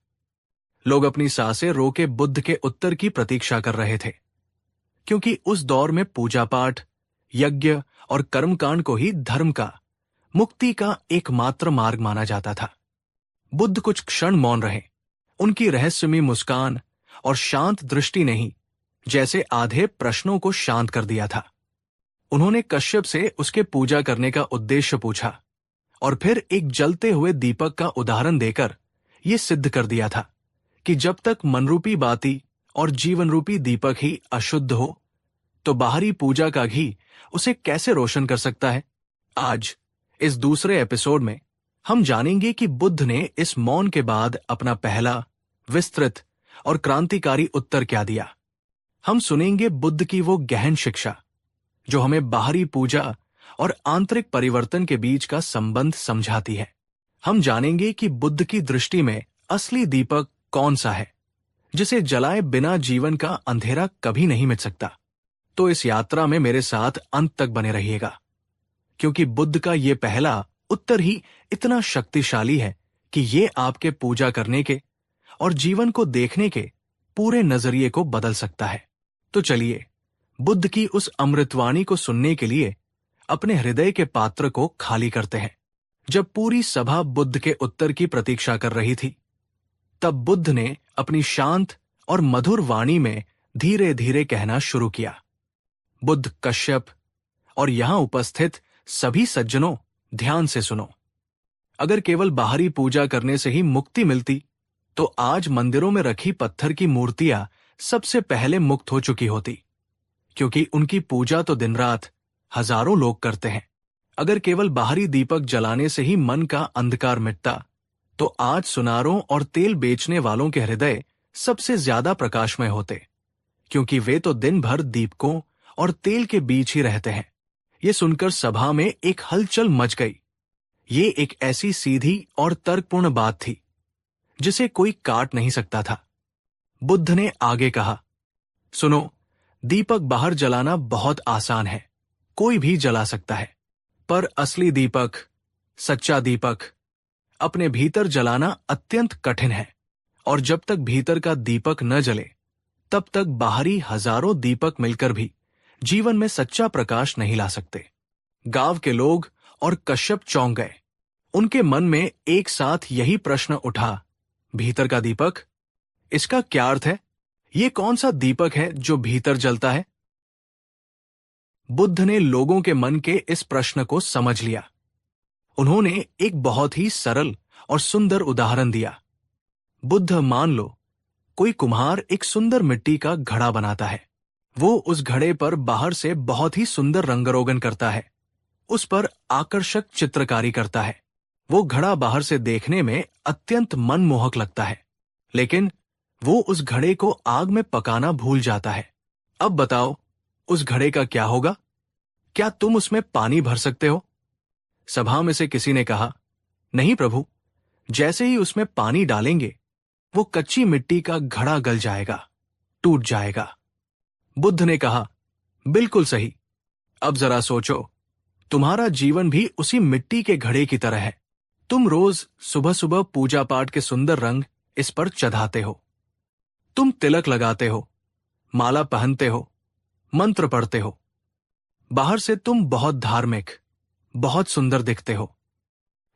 Speaker 1: लोग अपनी सांसें रोके बुद्ध के उत्तर की प्रतीक्षा कर रहे थे, क्योंकि उस दौर में पूजा पाठ, यज्ञ और कर्मकांड को ही धर्म का, मुक्ति का एकमात्र मार्ग माना जाता था। बुद्ध कुछ क्षण मौन रहे। उनकी रहस्यमयी मुस्कान और शांत दृष्टि ने ही जैसे आधे प्रश्नों को शांत कर दिया था। उन्होंने कश्यप से उसके पूजा करने का उद्देश्य पूछा और फिर एक जलते हुए दीपक का उदाहरण देकर यह सिद्ध कर दिया था कि जब तक मनरूपी बाती और जीवन रूपी दीपक ही अशुद्ध हो, तो बाहरी पूजा का घी उसे कैसे रोशन कर सकता है? आज इस दूसरे एपिसोड में हम जानेंगे कि बुद्ध ने इस मौन के बाद अपना पहला, विस्तृत और क्रांतिकारी उत्तर क्या दिया। हम सुनेंगे बुद्ध की वो गहन शिक्षा जो हमें बाहरी पूजा और आंतरिक परिवर्तन के बीच का संबंध समझाती है। हम जानेंगे कि बुद्ध की दृष्टि में असली दीपक कौन सा है जिसे जलाए बिना जीवन का अंधेरा कभी नहीं मिट सकता। तो इस यात्रा में मेरे साथ अंत तक बने रहिएगा, क्योंकि बुद्ध का ये पहला उत्तर ही इतना शक्तिशाली है कि ये आपके पूजा करने के और जीवन को देखने के पूरे नजरिए को बदल सकता है। तो चलिए बुद्ध की उस अमृतवाणी को सुनने के लिए अपने हृदय के पात्र को खाली करते हैं। जब पूरी सभा बुद्ध के उत्तर की प्रतीक्षा कर रही थी, तब बुद्ध ने अपनी शांत और मधुर वाणी में धीरे धीरे कहना शुरू किया। बुद्ध, कश्यप और यहां उपस्थित सभी सज्जनों, ध्यान से सुनो। अगर केवल बाहरी पूजा करने से ही मुक्ति मिलती, तो आज मंदिरों में रखी पत्थर की मूर्तियां सबसे पहले मुक्त हो चुकी होती, क्योंकि उनकी पूजा तो दिन रात हजारों लोग करते हैं। अगर केवल बाहरी दीपक जलाने से ही मन का अंधकार मिटता, तो आज सुनारों और तेल बेचने वालों के हृदय सबसे ज्यादा प्रकाशमय होते, क्योंकि वे तो दिन भर दीपकों और तेल के बीच ही रहते हैं। ये सुनकर सभा में एक हलचल मच गई। ये एक ऐसी सीधी और तर्कपूर्ण बात थी जिसे कोई काट नहीं सकता था। बुद्ध ने आगे कहा, सुनो, दीपक बाहर जलाना बहुत आसान है, कोई भी जला सकता है, पर असली दीपक, सच्चा दीपक अपने भीतर जलाना अत्यंत कठिन है। और जब तक भीतर का दीपक न जले, तब तक बाहरी हजारों दीपक मिलकर भी जीवन में सच्चा प्रकाश नहीं ला सकते। गांव के लोग और कश्यप चौंक गए। उनके मन में एक साथ यही प्रश्न उठा, भीतर का दीपक, इसका क्या अर्थ है? ये कौन सा दीपक है जो भीतर जलता है? बुद्ध ने लोगों के मन के इस प्रश्न को समझ लिया। उन्होंने एक बहुत ही सरल और सुंदर उदाहरण दिया। बुद्ध, मान लो कोई कुम्हार एक सुंदर मिट्टी का घड़ा बनाता है। वो उस घड़े पर बाहर से बहुत ही सुंदर रंगरोगन करता है, उस पर आकर्षक चित्रकारी करता है। वो घड़ा बाहर से देखने में अत्यंत मनमोहक लगता है, लेकिन वो उस घड़े को आग में पकाना भूल जाता है। अब बताओ, उस घड़े का क्या होगा? क्या तुम उसमें पानी भर सकते हो? सभा में से किसी ने कहा, नहीं प्रभु, जैसे ही उसमें पानी डालेंगे वो कच्ची मिट्टी का घड़ा गल जाएगा, टूट जाएगा। बुद्ध ने कहा, बिल्कुल सही। अब जरा सोचो, तुम्हारा जीवन भी उसी मिट्टी के घड़े की तरह है। तुम रोज सुबह सुबह पूजा पाठ के सुंदर रंग इस पर चढ़ाते हो। तुम तिलक लगाते हो, माला पहनते हो, मंत्र पढ़ते हो। बाहर से तुम बहुत धार्मिक, बहुत सुंदर दिखते हो,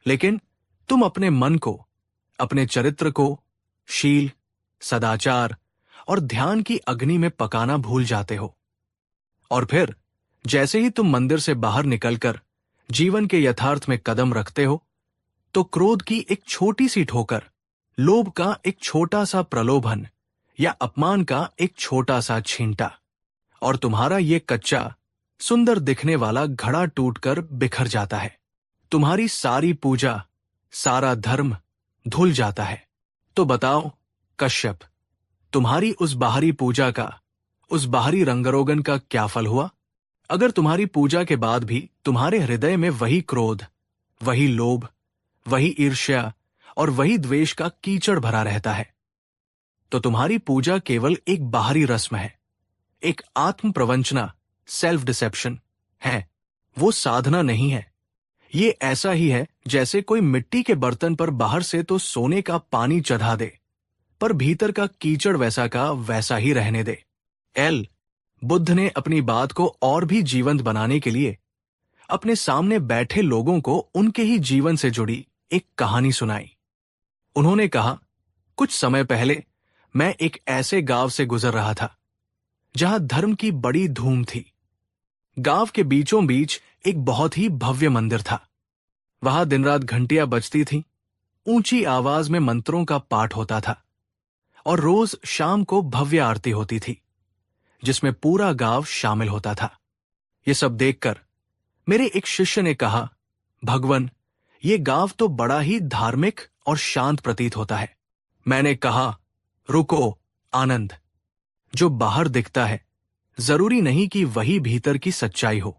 Speaker 1: लेकिन तुम अपने मन को, अपने चरित्र को शील, सदाचार और ध्यान की अग्नि में पकाना भूल जाते हो। और फिर जैसे ही तुम मंदिर से बाहर निकलकर जीवन के यथार्थ में कदम रखते हो, तो क्रोध की एक छोटी सी ठोकर, लोभ का एक छोटा सा प्रलोभन या अपमान का एक छोटा सा छींटा, और तुम्हारा ये कच्चा सुंदर दिखने वाला घड़ा टूटकर बिखर जाता है। तुम्हारी सारी पूजा, सारा धर्म धुल जाता है। तो बताओ कश्यप, तुम्हारी उस बाहरी पूजा का, उस बाहरी रंगरोगन का क्या फल हुआ? अगर तुम्हारी पूजा के बाद भी तुम्हारे हृदय में वही क्रोध, वही लोभ, वही ईर्ष्या और वही द्वेष का कीचड़ भरा रहता है, तो तुम्हारी पूजा केवल एक बाहरी रस्म है, एक आत्म प्रवंचना, सेल्फ डिसेप्शन है। वो साधना नहीं है। ये ऐसा ही है जैसे कोई मिट्टी के बर्तन पर बाहर से तो सोने का पानी चढ़ा दे, पर भीतर का कीचड़ वैसा का वैसा ही रहने दे। बुद्ध ने अपनी बात को और भी जीवंत बनाने के लिए अपने सामने बैठे लोगों को उनके ही जीवन से जुड़ी एक कहानी सुनाई। उन्होंने कहा, कुछ समय पहले मैं एक ऐसे गांव से गुजर रहा था जहां धर्म की बड़ी धूम थी। गांव के बीचों बीच एक बहुत ही भव्य मंदिर था। वहां दिन रात घंटियां बजती थीं, ऊंची आवाज में मंत्रों का पाठ होता था, और रोज शाम को भव्य आरती होती थी जिसमें पूरा गांव शामिल होता था। ये सब देखकर मेरे एक शिष्य ने कहा, भगवन, ये गांव तो बड़ा ही धार्मिक और शांत प्रतीत होता है। मैंने कहा, रुको आनंद, जो बाहर दिखता है जरूरी नहीं कि वही भीतर की सच्चाई हो।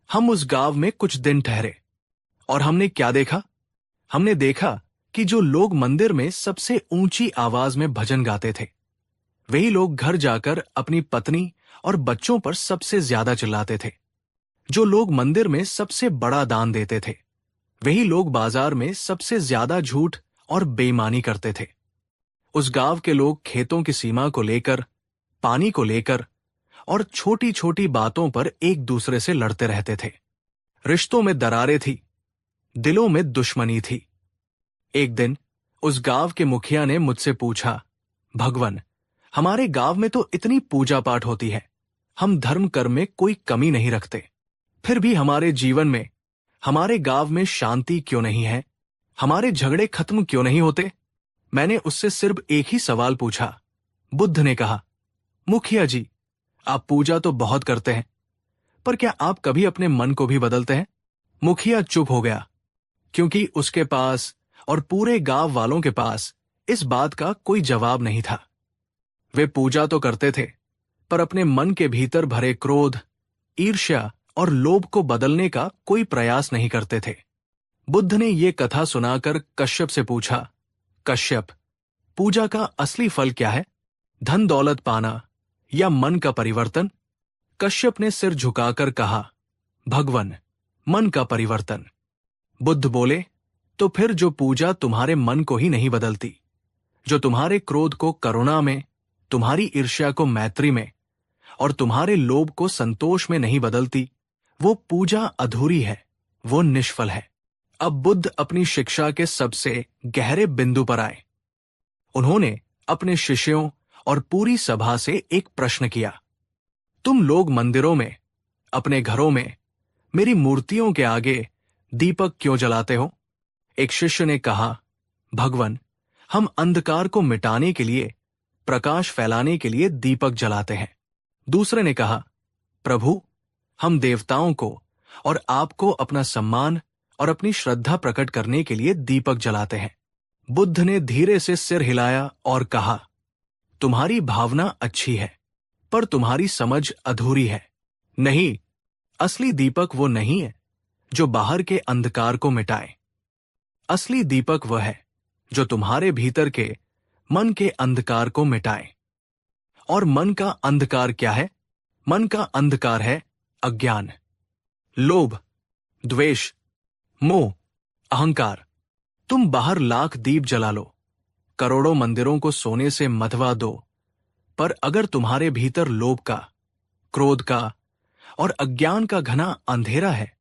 Speaker 1: हम उस गांव में कुछ दिन ठहरे और हमने क्या देखा? हमने देखा कि जो लोग मंदिर में सबसे ऊंची आवाज में भजन गाते थे, वही लोग घर जाकर अपनी पत्नी और बच्चों पर सबसे ज्यादा चिल्लाते थे। जो लोग मंदिर में सबसे बड़ा दान देते थे, वही लोग बाजार में सबसे ज्यादा झूठ और बेईमानी करते थे। उस गांव के लोग खेतों की सीमा को लेकर, पानी को लेकर और छोटी छोटी बातों पर एक दूसरे से लड़ते रहते थे। रिश्तों में दरारें थी, दिलों में दुश्मनी थी। एक दिन उस गांव के मुखिया ने मुझसे पूछा, भगवन, हमारे गांव में तो इतनी पूजा पाठ होती है, हम धर्म कर्म में कोई कमी नहीं रखते, फिर भी हमारे जीवन में, हमारे गांव में शांति क्यों नहीं है? हमारे झगड़े खत्म क्यों नहीं होते? मैंने उससे सिर्फ एक ही सवाल पूछा। बुद्ध ने कहा, मुखिया जी, आप पूजा तो बहुत करते हैं, पर क्या आप कभी अपने मन को भी बदलते हैं? मुखिया चुप हो गया, क्योंकि उसके पास और पूरे गांव वालों के पास इस बात का कोई जवाब नहीं था। वे पूजा तो करते थे, पर अपने मन के भीतर भरे क्रोध, ईर्ष्या और लोभ को बदलने का कोई प्रयास नहीं करते थे। बुद्ध ने ये कथा सुनाकर कश्यप से पूछा, कश्यप, पूजा का असली फल क्या है? धन दौलत पाना या मन का परिवर्तन? कश्यप ने सिर झुकाकर कहा, भगवन, मन का परिवर्तन। बुद्ध बोले, तो फिर जो पूजा तुम्हारे मन को ही नहीं बदलती, जो तुम्हारे क्रोध को करुणा में, तुम्हारी ईर्ष्या को मैत्री में और तुम्हारे लोभ को संतोष में नहीं बदलती, वो पूजा अधूरी है, वो निष्फल है। अब बुद्ध अपनी शिक्षा के सबसे गहरे बिंदु पर आए। उन्होंने अपने शिष्यों और पूरी सभा से एक प्रश्न किया, तुम लोग मंदिरों में, अपने घरों में मेरी मूर्तियों के आगे दीपक क्यों जलाते हो? एक शिष्य ने कहा, भगवन, हम अंधकार को मिटाने के लिए, प्रकाश फैलाने के लिए दीपक जलाते हैं। दूसरे ने कहा, प्रभु, हम देवताओं को और आपको अपना सम्मान और अपनी श्रद्धा प्रकट करने के लिए दीपक जलाते हैं। बुद्ध ने धीरे से सिर हिलाया और कहा, तुम्हारी भावना अच्छी है, पर तुम्हारी समझ अधूरी है। नहीं, असली दीपक वो नहीं है जो बाहर के अंधकार को मिटाए। असली दीपक वह है जो तुम्हारे भीतर के मन के अंधकार को मिटाए। और मन का अंधकार क्या है? मन का अंधकार है अज्ञान, लोभ, द्वेष, मोह, अहंकार। तुम बाहर लाख दीप जला लो, करोड़ों मंदिरों को सोने से मधवा दो, पर अगर तुम्हारे भीतर लोभ का, क्रोध का और अज्ञान का घना अंधेरा है,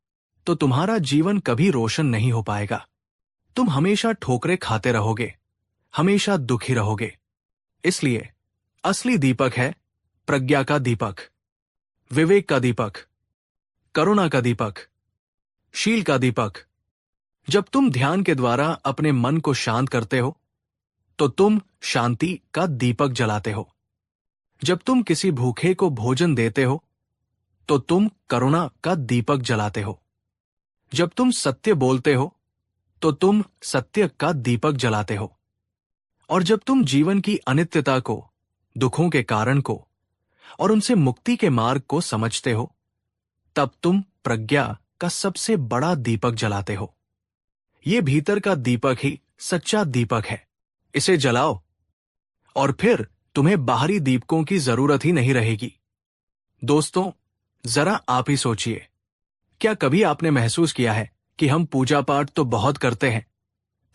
Speaker 1: तो तुम्हारा जीवन कभी रोशन नहीं हो पाएगा। तुम हमेशा ठोकरें खाते रहोगे, हमेशा दुखी रहोगे। इसलिए असली दीपक है प्रज्ञा का दीपक, विवेक का दीपक, करुणा का दीपक, शील का दीपक। जब तुम ध्यान के द्वारा अपने मन को शांत करते हो, तो तुम शांति का दीपक जलाते हो। जब तुम किसी भूखे को भोजन देते हो, तो तुम करुणा का दीपक जलाते हो। जब तुम सत्य बोलते हो, तो तुम सत्य का दीपक जलाते हो। और जब तुम जीवन की अनित्यता को, दुखों के कारण को और उनसे मुक्ति के मार्ग को समझते हो, तब तुम प्रज्ञा का सबसे बड़ा दीपक जलाते हो। ये भीतर का दीपक ही सच्चा दीपक है। इसे जलाओ और फिर तुम्हें बाहरी दीपकों की जरूरत ही नहीं रहेगी। दोस्तों, जरा आप ही सोचिए, क्या कभी आपने महसूस किया है कि हम पूजा पाठ तो बहुत करते हैं,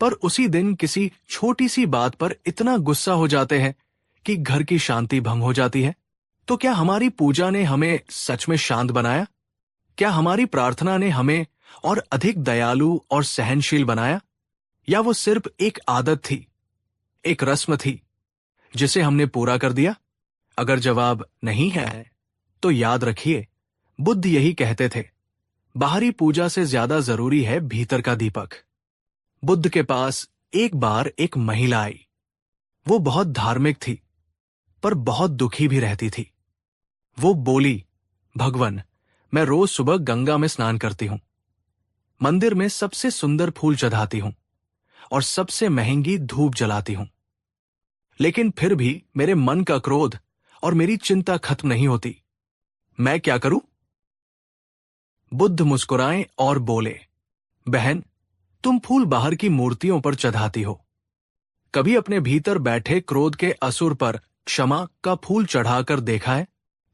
Speaker 1: पर उसी दिन किसी छोटी सी बात पर इतना गुस्सा हो जाते हैं कि घर की शांति भंग हो जाती है? तो क्या हमारी पूजा ने हमें सच में शांत बनाया? क्या हमारी प्रार्थना ने हमें और अधिक दयालु और सहनशील बनाया? या वो सिर्फ एक आदत थी, एक रस्म थी, जिसे हमने पूरा कर दिया? अगर जवाब नहीं है, तो याद रखिए, बुद्ध यही कहते थे, बाहरी पूजा से ज्यादा जरूरी है भीतर का दीपक। बुद्ध के पास एक बार एक महिला आई। वो बहुत धार्मिक थी, पर बहुत दुखी भी रहती थी। वो बोली, भगवान, मैं रोज सुबह गंगा में स्नान करती हूं, मंदिर में सबसे सुंदर फूल चढ़ाती हूं और सबसे महंगी धूप जलाती हूं, लेकिन फिर भी मेरे मन का क्रोध और मेरी चिंता खत्म नहीं होती। मैं क्या करूं? बुद्ध मुस्कुराए और बोले, बहन, तुम फूल बाहर की मूर्तियों पर चढ़ाती हो, कभी अपने भीतर बैठे क्रोध के असुर पर क्षमा का फूल चढ़ाकर देखा है?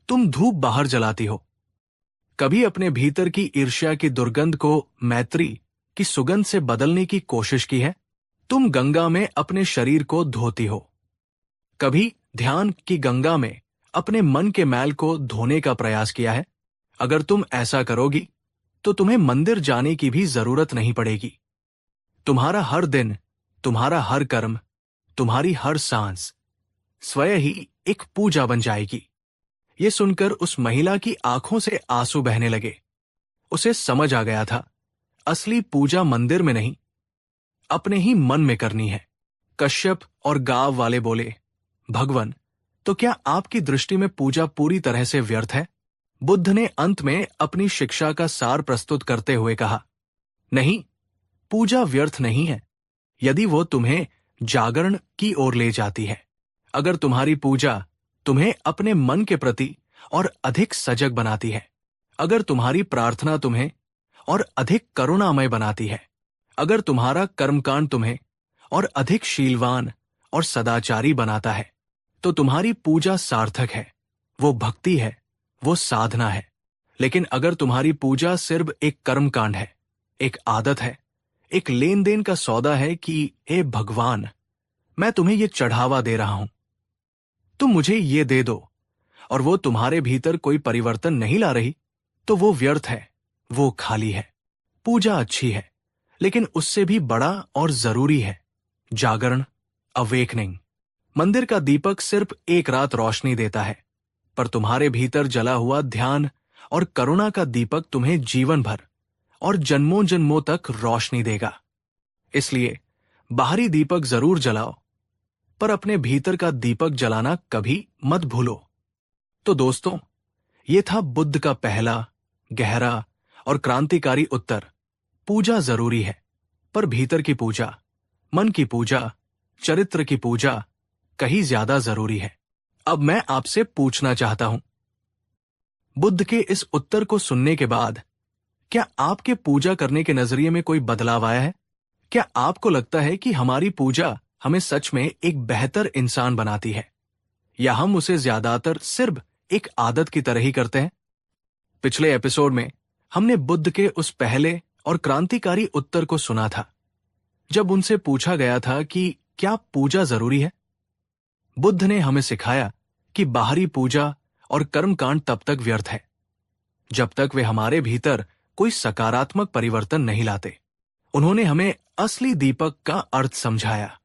Speaker 1: तुम धूप बाहर जलाती हो, कभी अपने भीतर की ईर्ष्या की दुर्गंध को मैत्री की सुगंध से बदलने की कोशिश की है? तुम गंगा में अपने शरीर को धोती हो, कभी ध्यान की गंगा में अपने मन के मैल को धोने का प्रयास किया है? अगर तुम ऐसा करोगी, तो तुम्हें मंदिर जाने की भी जरूरत नहीं पड़ेगी। तुम्हारा हर दिन, तुम्हारा हर कर्म, तुम्हारी हर सांस स्वयं ही एक पूजा बन जाएगी। ये सुनकर उस महिला की आंखों से आंसू बहने लगे। उसे समझ आ गया था, असली पूजा मंदिर में नहीं, अपने ही मन में करनी है। कश्यप और गांव वाले बोले, भगवान, तो क्या आपकी दृष्टि में पूजा पूरी तरह से व्यर्थ है? बुद्ध ने अंत में अपनी शिक्षा का सार प्रस्तुत करते हुए कहा, नहीं, पूजा व्यर्थ नहीं है, यदि वो तुम्हें जागरण की ओर ले जाती है। अगर तुम्हारी पूजा तुम्हें अपने मन के प्रति और अधिक सजग बनाती है, अगर तुम्हारी प्रार्थना तुम्हें और अधिक करुणामय बनाती है, अगर तुम्हारा कर्मकांड तुम्हें और अधिक शीलवान और सदाचारी बनाता है, तो तुम्हारी पूजा सार्थक है, वो भक्ति है, वो साधना है। लेकिन अगर तुम्हारी पूजा सिर्फ एक कर्मकांड है, एक आदत है, एक लेन देन का सौदा है कि हे भगवान, मैं तुम्हें ये चढ़ावा दे रहा हूं, तुम मुझे ये दे दो, और वो तुम्हारे भीतर कोई परिवर्तन नहीं ला रही, तो वो व्यर्थ है, वो खाली है। पूजा अच्छी है, लेकिन उससे भी बड़ा और जरूरी है जागरण, अवेकनिंग। मंदिर का दीपक सिर्फ एक रात रोशनी देता है, पर तुम्हारे भीतर जला हुआ ध्यान और करुणा का दीपक तुम्हें जीवन भर और जन्मों जन्मों तक रोशनी देगा। इसलिए बाहरी दीपक जरूर जलाओ, पर अपने भीतर का दीपक जलाना कभी मत भूलो। तो दोस्तों, ये था बुद्ध का पहला, गहरा और क्रांतिकारी उत्तर। पूजा जरूरी है, पर भीतर की पूजा, मन की पूजा, चरित्र की पूजा कहीं ज्यादा जरूरी है। अब मैं आपसे पूछना चाहता हूं, बुद्ध के इस उत्तर को सुनने के बाद क्या आपके पूजा करने के नजरिए में कोई बदलाव आया है? क्या आपको लगता है कि हमारी पूजा हमें सच में एक बेहतर इंसान बनाती है, या हम उसे ज्यादातर सिर्फ एक आदत की तरह ही करते हैं? पिछले एपिसोड में हमने बुद्ध के उस पहले और क्रांतिकारी उत्तर को सुना था, जब उनसे पूछा गया था कि क्या पूजा जरूरी है। बुद्ध ने हमें सिखाया कि बाहरी पूजा और कर्मकांड तब तक व्यर्थ है जब तक वे हमारे भीतर कोई सकारात्मक परिवर्तन नहीं लाते। उन्होंने हमें असली दीपक का अर्थ समझाया,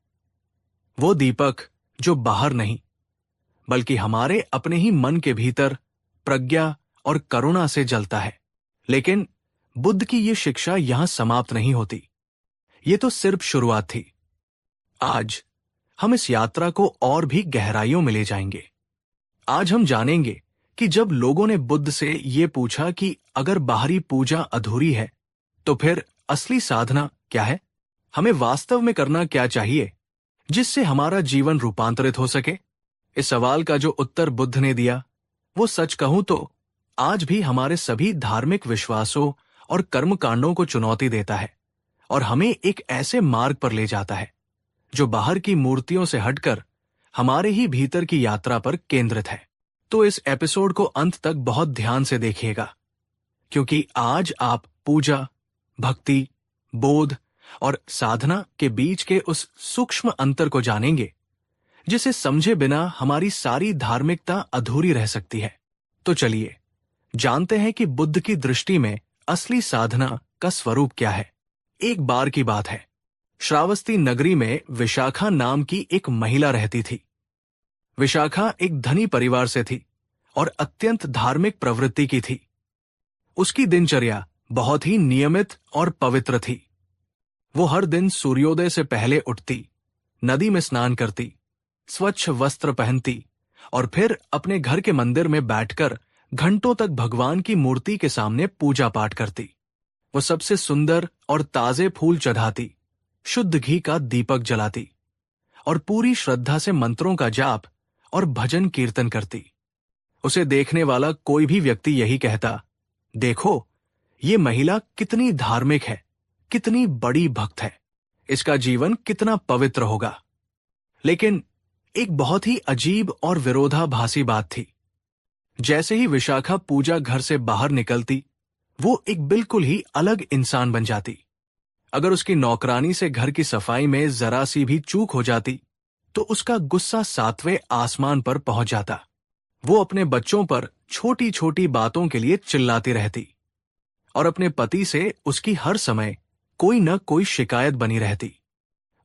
Speaker 1: वो दीपक जो बाहर नहीं बल्कि हमारे अपने ही मन के भीतर प्रज्ञा और करुणा से जलता है। लेकिन बुद्ध की ये शिक्षा यहां समाप्त नहीं होती, ये तो सिर्फ शुरुआत थी। आज हम इस यात्रा को और भी गहराइयों में ले जाएंगे। आज हम जानेंगे कि जब लोगों ने बुद्ध से ये पूछा कि अगर बाहरी पूजा अधूरी है तो फिर असली साधना क्या है, हमें वास्तव में करना क्या चाहिए जिससे हमारा जीवन रूपांतरित हो सके। इस सवाल का जो उत्तर बुद्ध ने दिया वो सच कहूं तो आज भी हमारे सभी धार्मिक विश्वासों और कर्मकांडों को चुनौती देता है और हमें एक ऐसे मार्ग पर ले जाता है जो बाहर की मूर्तियों से हटकर हमारे ही भीतर की यात्रा पर केंद्रित है। तो इस एपिसोड को अंत तक बहुत ध्यान से देखिएगा, क्योंकि आज आप पूजा, भक्ति, बोध और साधना के बीच के उस सूक्ष्म अंतर को जानेंगे जिसे समझे बिना हमारी सारी धार्मिकता अधूरी रह सकती है। तो चलिए जानते हैं कि बुद्ध की दृष्टि में असली साधना का स्वरूप क्या है। एक बार की बात है, श्रावस्ती नगरी में विशाखा नाम की एक महिला रहती थी। विशाखा एक धनी परिवार से थी और अत्यंत धार्मिक प्रवृत्ति की थी। उसकी दिनचर्या बहुत ही नियमित और पवित्र थी। वो हर दिन सूर्योदय से पहले उठती, नदी में स्नान करती, स्वच्छ वस्त्र पहनती और फिर अपने घर के मंदिर में बैठकर घंटों तक भगवान की मूर्ति के सामने पूजा पाठ करती। वो सबसे सुंदर और ताजे फूल चढ़ाती, शुद्ध घी का दीपक जलाती और पूरी श्रद्धा से मंत्रों का जाप और भजन कीर्तन करती। उसे देखने वाला कोई भी व्यक्ति यही कहता, देखो ये महिला कितनी धार्मिक है, कितनी बड़ी भक्त है, इसका जीवन कितना पवित्र होगा। लेकिन एक बहुत ही अजीब और विरोधाभासी बात थी। जैसे ही विशाखा पूजा घर से बाहर निकलती, वो एक बिल्कुल ही अलग इंसान बन जाती। अगर उसकी नौकरानी से घर की सफाई में जरा सी भी चूक हो जाती तो उसका गुस्सा 7वें आसमान पर पहुंच जाता। वो अपने बच्चों पर छोटी छोटी बातों के लिए चिल्लाती रहती और अपने पति से उसकी हर समय कोई न कोई शिकायत बनी रहती।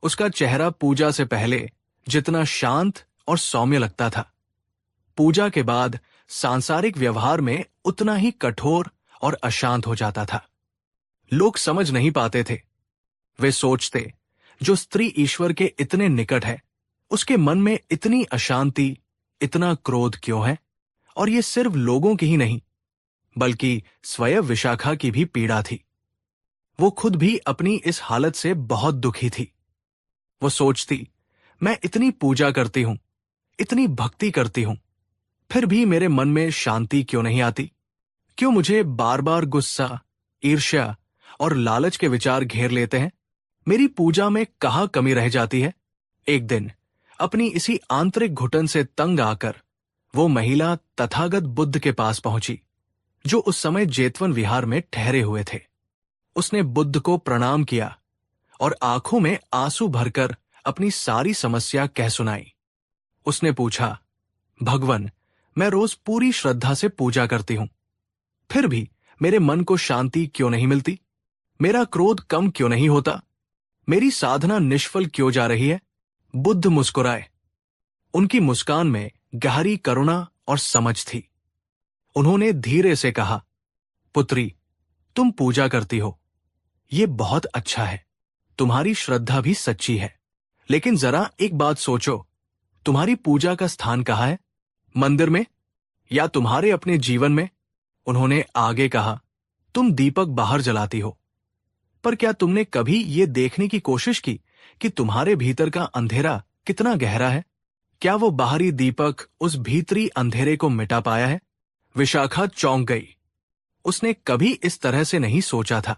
Speaker 1: उसका चेहरा पूजा से पहले जितना शांत और सौम्य लगता था, पूजा के बाद सांसारिक व्यवहार में उतना ही कठोर और अशांत हो जाता था। लोग समझ नहीं पाते थे। वे सोचते, जो स्त्री ईश्वर के इतने निकट है उसके मन में इतनी अशांति, इतना क्रोध क्यों है? और ये सिर्फ लोगों की ही नहीं बल्कि स्वयं विशाखा की भी पीड़ा थी। वो खुद भी अपनी इस हालत से बहुत दुखी थी। वो सोचती, मैं इतनी पूजा करती हूं, इतनी भक्ति करती हूं, फिर भी मेरे मन में शांति क्यों नहीं आती? क्यों मुझे बार बार गुस्सा, ईर्ष्या और लालच के विचार घेर लेते हैं? मेरी पूजा में कहाँ कमी रह जाती है? एक दिन अपनी इसी आंतरिक घुटन से तंग आकर वो महिला तथागत बुद्ध के पास पहुंची, जो उस समय जेतवन विहार में ठहरे हुए थे। उसने बुद्ध को प्रणाम किया और आंखों में आंसू भरकर अपनी सारी समस्या कह सुनाई। उसने पूछा, भगवन, मैं रोज पूरी श्रद्धा से पूजा करती हूं, फिर भी मेरे मन को शांति क्यों नहीं मिलती? मेरा क्रोध कम क्यों नहीं होता? मेरी साधना निष्फल क्यों जा रही है? बुद्ध मुस्कुराए। उनकी मुस्कान में गहरी करुणा और समझ थी। उन्होंने धीरे से कहा, पुत्री, तुम पूजा करती हो, ये बहुत अच्छा है, तुम्हारी श्रद्धा भी सच्ची है, लेकिन जरा एक बात सोचो, तुम्हारी पूजा का स्थान कहाँ है? मंदिर में या तुम्हारे अपने जीवन में? उन्होंने आगे कहा, तुम दीपक बाहर जलाती हो, पर क्या तुमने कभी ये देखने की कोशिश की कि तुम्हारे भीतर का अंधेरा कितना गहरा है? क्या वो बाहरी दीपक उस भीतरी अंधेरे को मिटा पाया है? विशाखा चौंक गई। उसने कभी इस तरह से नहीं सोचा था।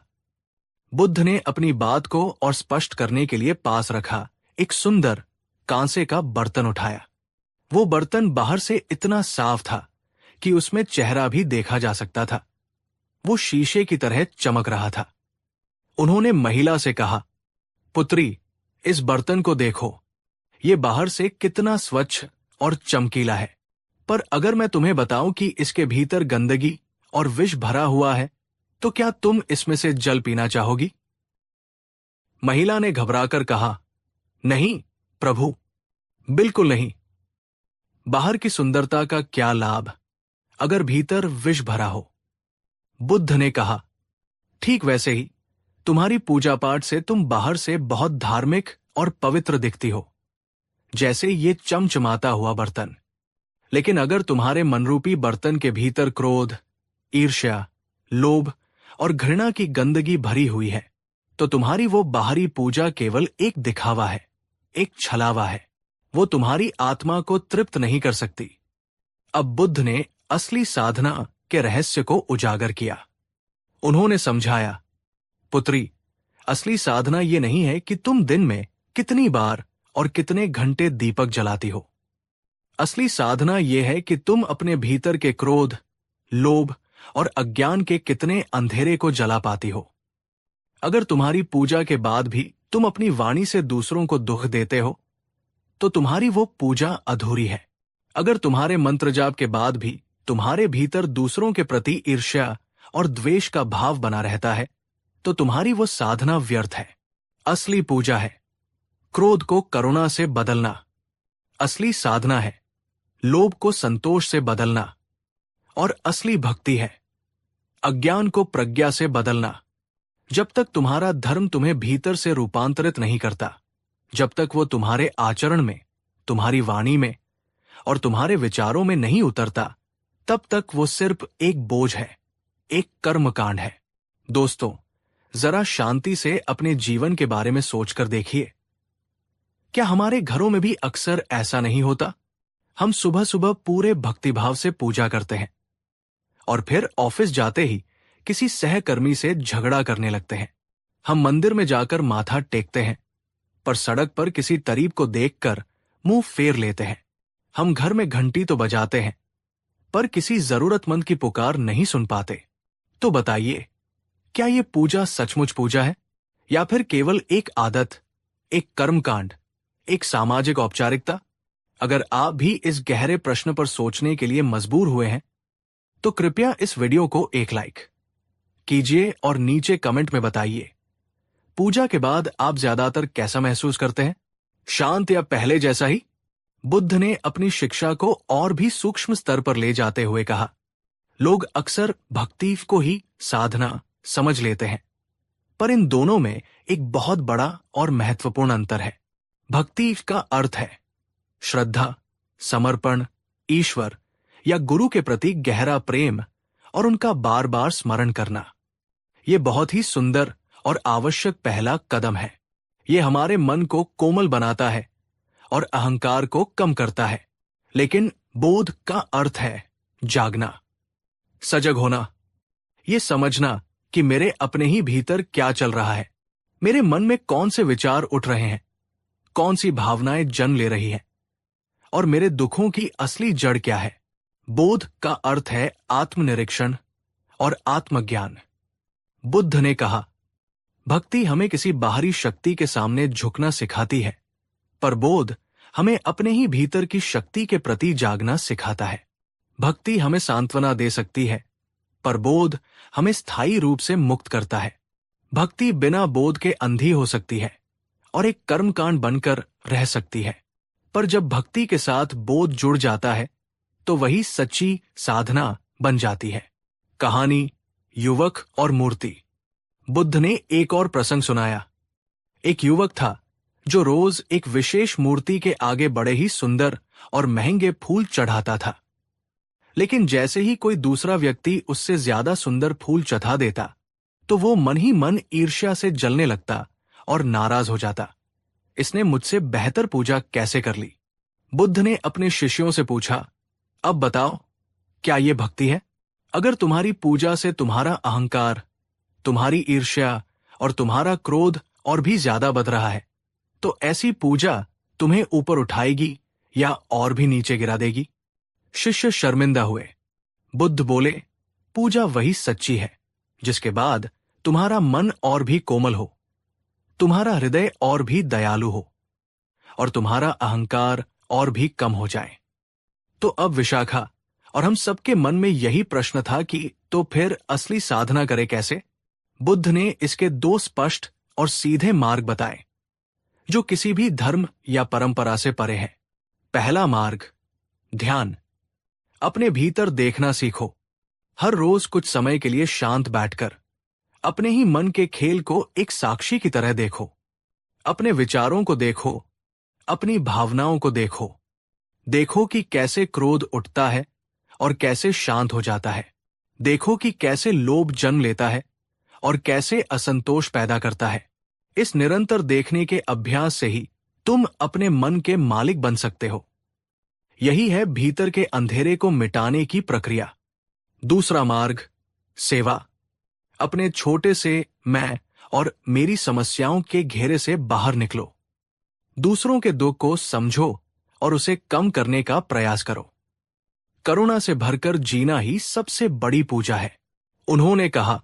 Speaker 1: बुद्ध ने अपनी बात को और स्पष्ट करने के लिए पास रखा एक सुंदर कांसे का बर्तन उठाया। वो बर्तन बाहर से इतना साफ था कि उसमें चेहरा भी देखा जा सकता था। वो शीशे की तरह चमक रहा था। उन्होंने महिला से कहा, पुत्री, इस बर्तन को देखो। ये बाहर से कितना स्वच्छ और चमकीला है, पर अगर मैं तुम्हें बताऊं कि इसके भीतर गंदगी और विष भरा हुआ है, तो क्या तुम इसमें से जल पीना चाहोगी? महिला ने घबराकर कहा, नहीं प्रभु, बिल्कुल नहीं। बाहर की सुंदरता का क्या लाभ अगर भीतर विष भरा हो? बुद्ध ने कहा, ठीक वैसे ही तुम्हारी पूजा पाठ से तुम बाहर से बहुत धार्मिक और पवित्र दिखती हो, जैसे ये चमचमाता हुआ बर्तन। लेकिन अगर तुम्हारे मनरूपी बर्तन के भीतर क्रोध, ईर्ष्या, लोभ और घृणा की गंदगी भरी हुई है, तो तुम्हारी वो बाहरी पूजा केवल एक दिखावा है, एक छलावा है। वो तुम्हारी आत्मा को तृप्त नहीं कर सकती। अब बुद्ध ने असली साधना के रहस्य को उजागर किया। उन्होंने समझाया, पुत्री, असली साधना ये नहीं है कि तुम दिन में कितनी बार और कितने घंटे दीपक जलाती हो। असली साधना यह है कि तुम अपने भीतर के क्रोध, लोभ और अज्ञान के कितने अंधेरे को जला पाती हो। अगर तुम्हारी पूजा के बाद भी तुम अपनी वाणी से दूसरों को दुख देते हो, तो तुम्हारी वो पूजा अधूरी है। अगर तुम्हारे मंत्र जाप के बाद भी तुम्हारे भीतर दूसरों के प्रति ईर्ष्या और द्वेष का भाव बना रहता है, तो तुम्हारी वो साधना व्यर्थ है। असली पूजा है क्रोध को करुणा से बदलना। असली साधना है लोभ को संतोष से बदलना। और असली भक्ति है अज्ञान को प्रज्ञा से बदलना। जब तक तुम्हारा धर्म तुम्हें भीतर से रूपांतरित नहीं करता, जब तक वो तुम्हारे आचरण में, तुम्हारी वाणी में और तुम्हारे विचारों में नहीं उतरता, तब तक वो सिर्फ एक बोझ है, एक कर्मकांड है। दोस्तों, जरा शांति से अपने जीवन के बारे में सोचकर देखिए। क्या हमारे घरों में भी अक्सर ऐसा नहीं होता? हम सुबह सुबह पूरे भक्तिभाव से पूजा करते हैं और फिर ऑफिस जाते ही किसी सहकर्मी से झगड़ा करने लगते हैं। हम मंदिर में जाकर माथा टेकते हैं, पर सड़क पर किसी तरीब को देखकर मुंह फेर लेते हैं। हम घर में घंटी तो बजाते हैं, पर किसी जरूरतमंद की पुकार नहीं सुन पाते। तो बताइए, क्या ये पूजा सचमुच पूजा है या फिर केवल एक आदत, एक कर्मकांड, एक सामाजिक औपचारिकता? अगर आप भी इस गहरे प्रश्न पर सोचने के लिए मजबूर हुए हैं, तो कृपया इस वीडियो को एक लाइक कीजिए और नीचे कमेंट में बताइए, पूजा के बाद आप ज्यादातर कैसा महसूस करते हैं? शांत या पहले जैसा ही? बुद्ध ने अपनी शिक्षा को और भी सूक्ष्म स्तर पर ले जाते हुए कहा, लोग अक्सर भक्ति को ही साधना समझ लेते हैं, पर इन दोनों में एक बहुत बड़ा और महत्वपूर्ण अंतर है। भक्ति का अर्थ है श्रद्धा, समर्पण, ईश्वर या गुरु के प्रति गहरा प्रेम और उनका बार बार स्मरण करना। यह बहुत ही सुंदर और आवश्यक पहला कदम है। यह हमारे मन को कोमल बनाता है और अहंकार को कम करता है। लेकिन बोध का अर्थ है जागना, सजग होना, यह समझना कि मेरे अपने ही भीतर क्या चल रहा है, मेरे मन में कौन से विचार उठ रहे हैं, कौन सी भावनाएं जन्म ले रही हैं, और मेरे दुखों की असली जड़ क्या है। बोध का अर्थ है आत्मनिरीक्षण और आत्मज्ञान। बुद्ध ने कहा, भक्ति हमें किसी बाहरी शक्ति के सामने झुकना सिखाती है, पर बोध हमें अपने ही भीतर की शक्ति के प्रति जागना सिखाता है। भक्ति हमें सांत्वना दे सकती है, पर बोध हमें स्थायी रूप से मुक्त करता है। भक्ति बिना बोध के अंधी हो सकती है और एक कर्मकांड बनकर रह सकती है, पर जब भक्ति के साथ बोध जुड़ जाता है, तो वही सच्ची साधना बन जाती है। कहानी, युवक और मूर्ति। बुद्ध ने एक और प्रसंग सुनाया। एक युवक था जो रोज एक विशेष मूर्ति के आगे बड़े ही सुंदर और महंगे फूल चढ़ाता था। लेकिन जैसे ही कोई दूसरा व्यक्ति उससे ज्यादा सुंदर फूल चढ़ा देता, तो वो मन ही मन ईर्ष्या से जलने लगता और नाराज हो जाता। इसने मुझसे बेहतर पूजा कैसे कर ली? बुद्ध ने अपने शिष्यों से पूछा, अब बताओ, क्या ये भक्ति है? अगर तुम्हारी पूजा से तुम्हारा अहंकार, तुम्हारी ईर्ष्या और तुम्हारा क्रोध और भी ज्यादा बढ़ रहा है, तो ऐसी पूजा तुम्हें ऊपर उठाएगी या और भी नीचे गिरा देगी? शिष्य शर्मिंदा हुए। बुद्ध बोले, पूजा वही सच्ची है जिसके बाद तुम्हारा मन और भी कोमल हो, तुम्हारा हृदय और भी दयालु हो और तुम्हारा अहंकार और भी कम हो जाए। तो अब विशाखा और हम सबके मन में यही प्रश्न था कि तो फिर असली साधना करे कैसे? बुद्ध ने इसके दो स्पष्ट और सीधे मार्ग बताए जो किसी भी धर्म या परंपरा से परे हैं। पहला मार्ग, ध्यान। अपने भीतर देखना सीखो। हर रोज कुछ समय के लिए शांत बैठकर अपने ही मन के खेल को एक साक्षी की तरह देखो। अपने विचारों को देखो, अपनी भावनाओं को देखो। देखो कि कैसे क्रोध उठता है और कैसे शांत हो जाता है। देखो कि कैसे लोभ जन्म लेता है और कैसे असंतोष पैदा करता है। इस निरंतर देखने के अभ्यास से ही तुम अपने मन के मालिक बन सकते हो। यही है भीतर के अंधेरे को मिटाने की प्रक्रिया। दूसरा मार्ग, सेवा। अपने छोटे से मैं और मेरी समस्याओं के घेरे से बाहर निकलो। दूसरों के दुख को समझो और उसे कम करने का प्रयास करो। करुणा से भरकर जीना ही सबसे बड़ी पूजा है। उन्होंने कहा,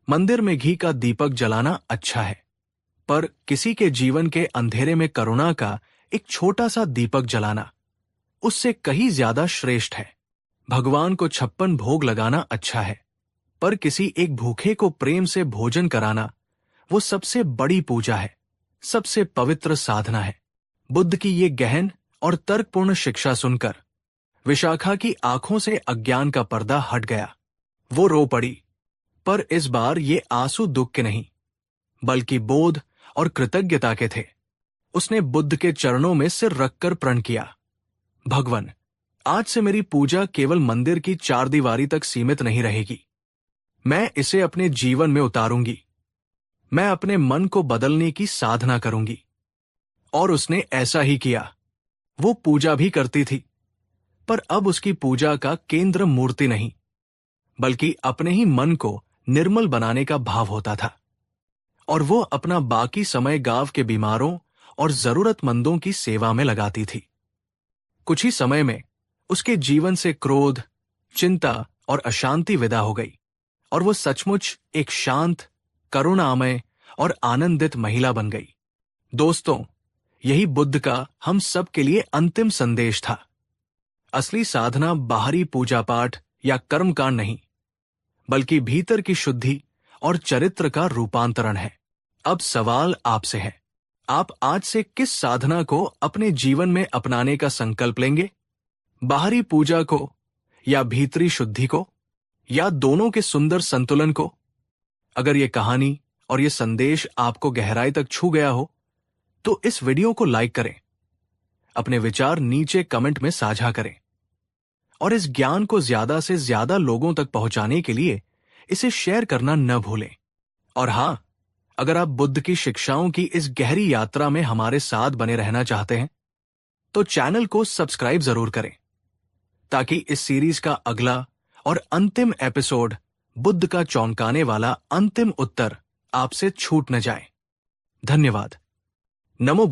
Speaker 1: मंदिर में घी का दीपक जलाना अच्छा है, पर किसी के जीवन के अंधेरे में करुणा का एक छोटा सा दीपक जलाना उससे कहीं ज्यादा श्रेष्ठ है। भगवान को 56 भोग लगाना अच्छा है, पर किसी एक भूखे को प्रेम से भोजन कराना वो सबसे बड़ी पूजा है, सबसे पवित्र साधना है। बुद्ध की ये गहन और तर्कपूर्ण शिक्षा सुनकर विशाखा की आंखों से अज्ञान का पर्दा हट गया। वो रो पड़ी, पर इस बार ये आंसू दुख के नहीं, बल्कि बोध और कृतज्ञता के थे। उसने बुद्ध के चरणों में सिर रखकर प्रण किया, भगवान, आज से मेरी पूजा केवल मंदिर की चारदीवारी तक सीमित नहीं रहेगी। मैं इसे अपने जीवन में उतारूंगी। मैं अपने मन को बदलने की साधना करूंगी। और उसने ऐसा ही किया। वो पूजा भी करती थी, पर अब उसकी पूजा का केंद्र मूर्ति नहीं, बल्कि अपने ही मन को निर्मल बनाने का भाव होता था। और वो अपना बाकी समय गांव के बीमारों और जरूरतमंदों की सेवा में लगाती थी। कुछ ही समय में उसके जीवन से क्रोध, चिंता और अशांति विदा हो गई और वो सचमुच एक शांत, करुणामय और आनंदित महिला बन गई। दोस्तों, यही बुद्ध का हम सब के लिए अंतिम संदेश था। असली साधना बाहरी पूजा पाठ या कर्मकांड नहीं, बल्कि भीतर की शुद्धि और चरित्र का रूपांतरण है। अब सवाल आपसे है, आप आज से किस साधना को अपने जीवन में अपनाने का संकल्प लेंगे? बाहरी पूजा को या भीतरी शुद्धि को, या दोनों के सुंदर संतुलन को? अगर ये कहानी और ये संदेश आपको गहराई तक छू गया हो तो इस वीडियो को लाइक करें, अपने विचार नीचे कमेंट में साझा करें और इस ज्ञान को ज्यादा से ज्यादा लोगों तक पहुंचाने के लिए इसे शेयर करना न भूलें। और हां, अगर आप बुद्ध की शिक्षाओं की इस गहरी यात्रा में हमारे साथ बने रहना चाहते हैं तो चैनल को सब्सक्राइब जरूर करें, ताकि इस सीरीज का अगला और अंतिम एपिसोड, बुद्ध का चौंकाने वाला अंतिम उत्तर, आपसे छूट न जाए। धन्यवाद। नमो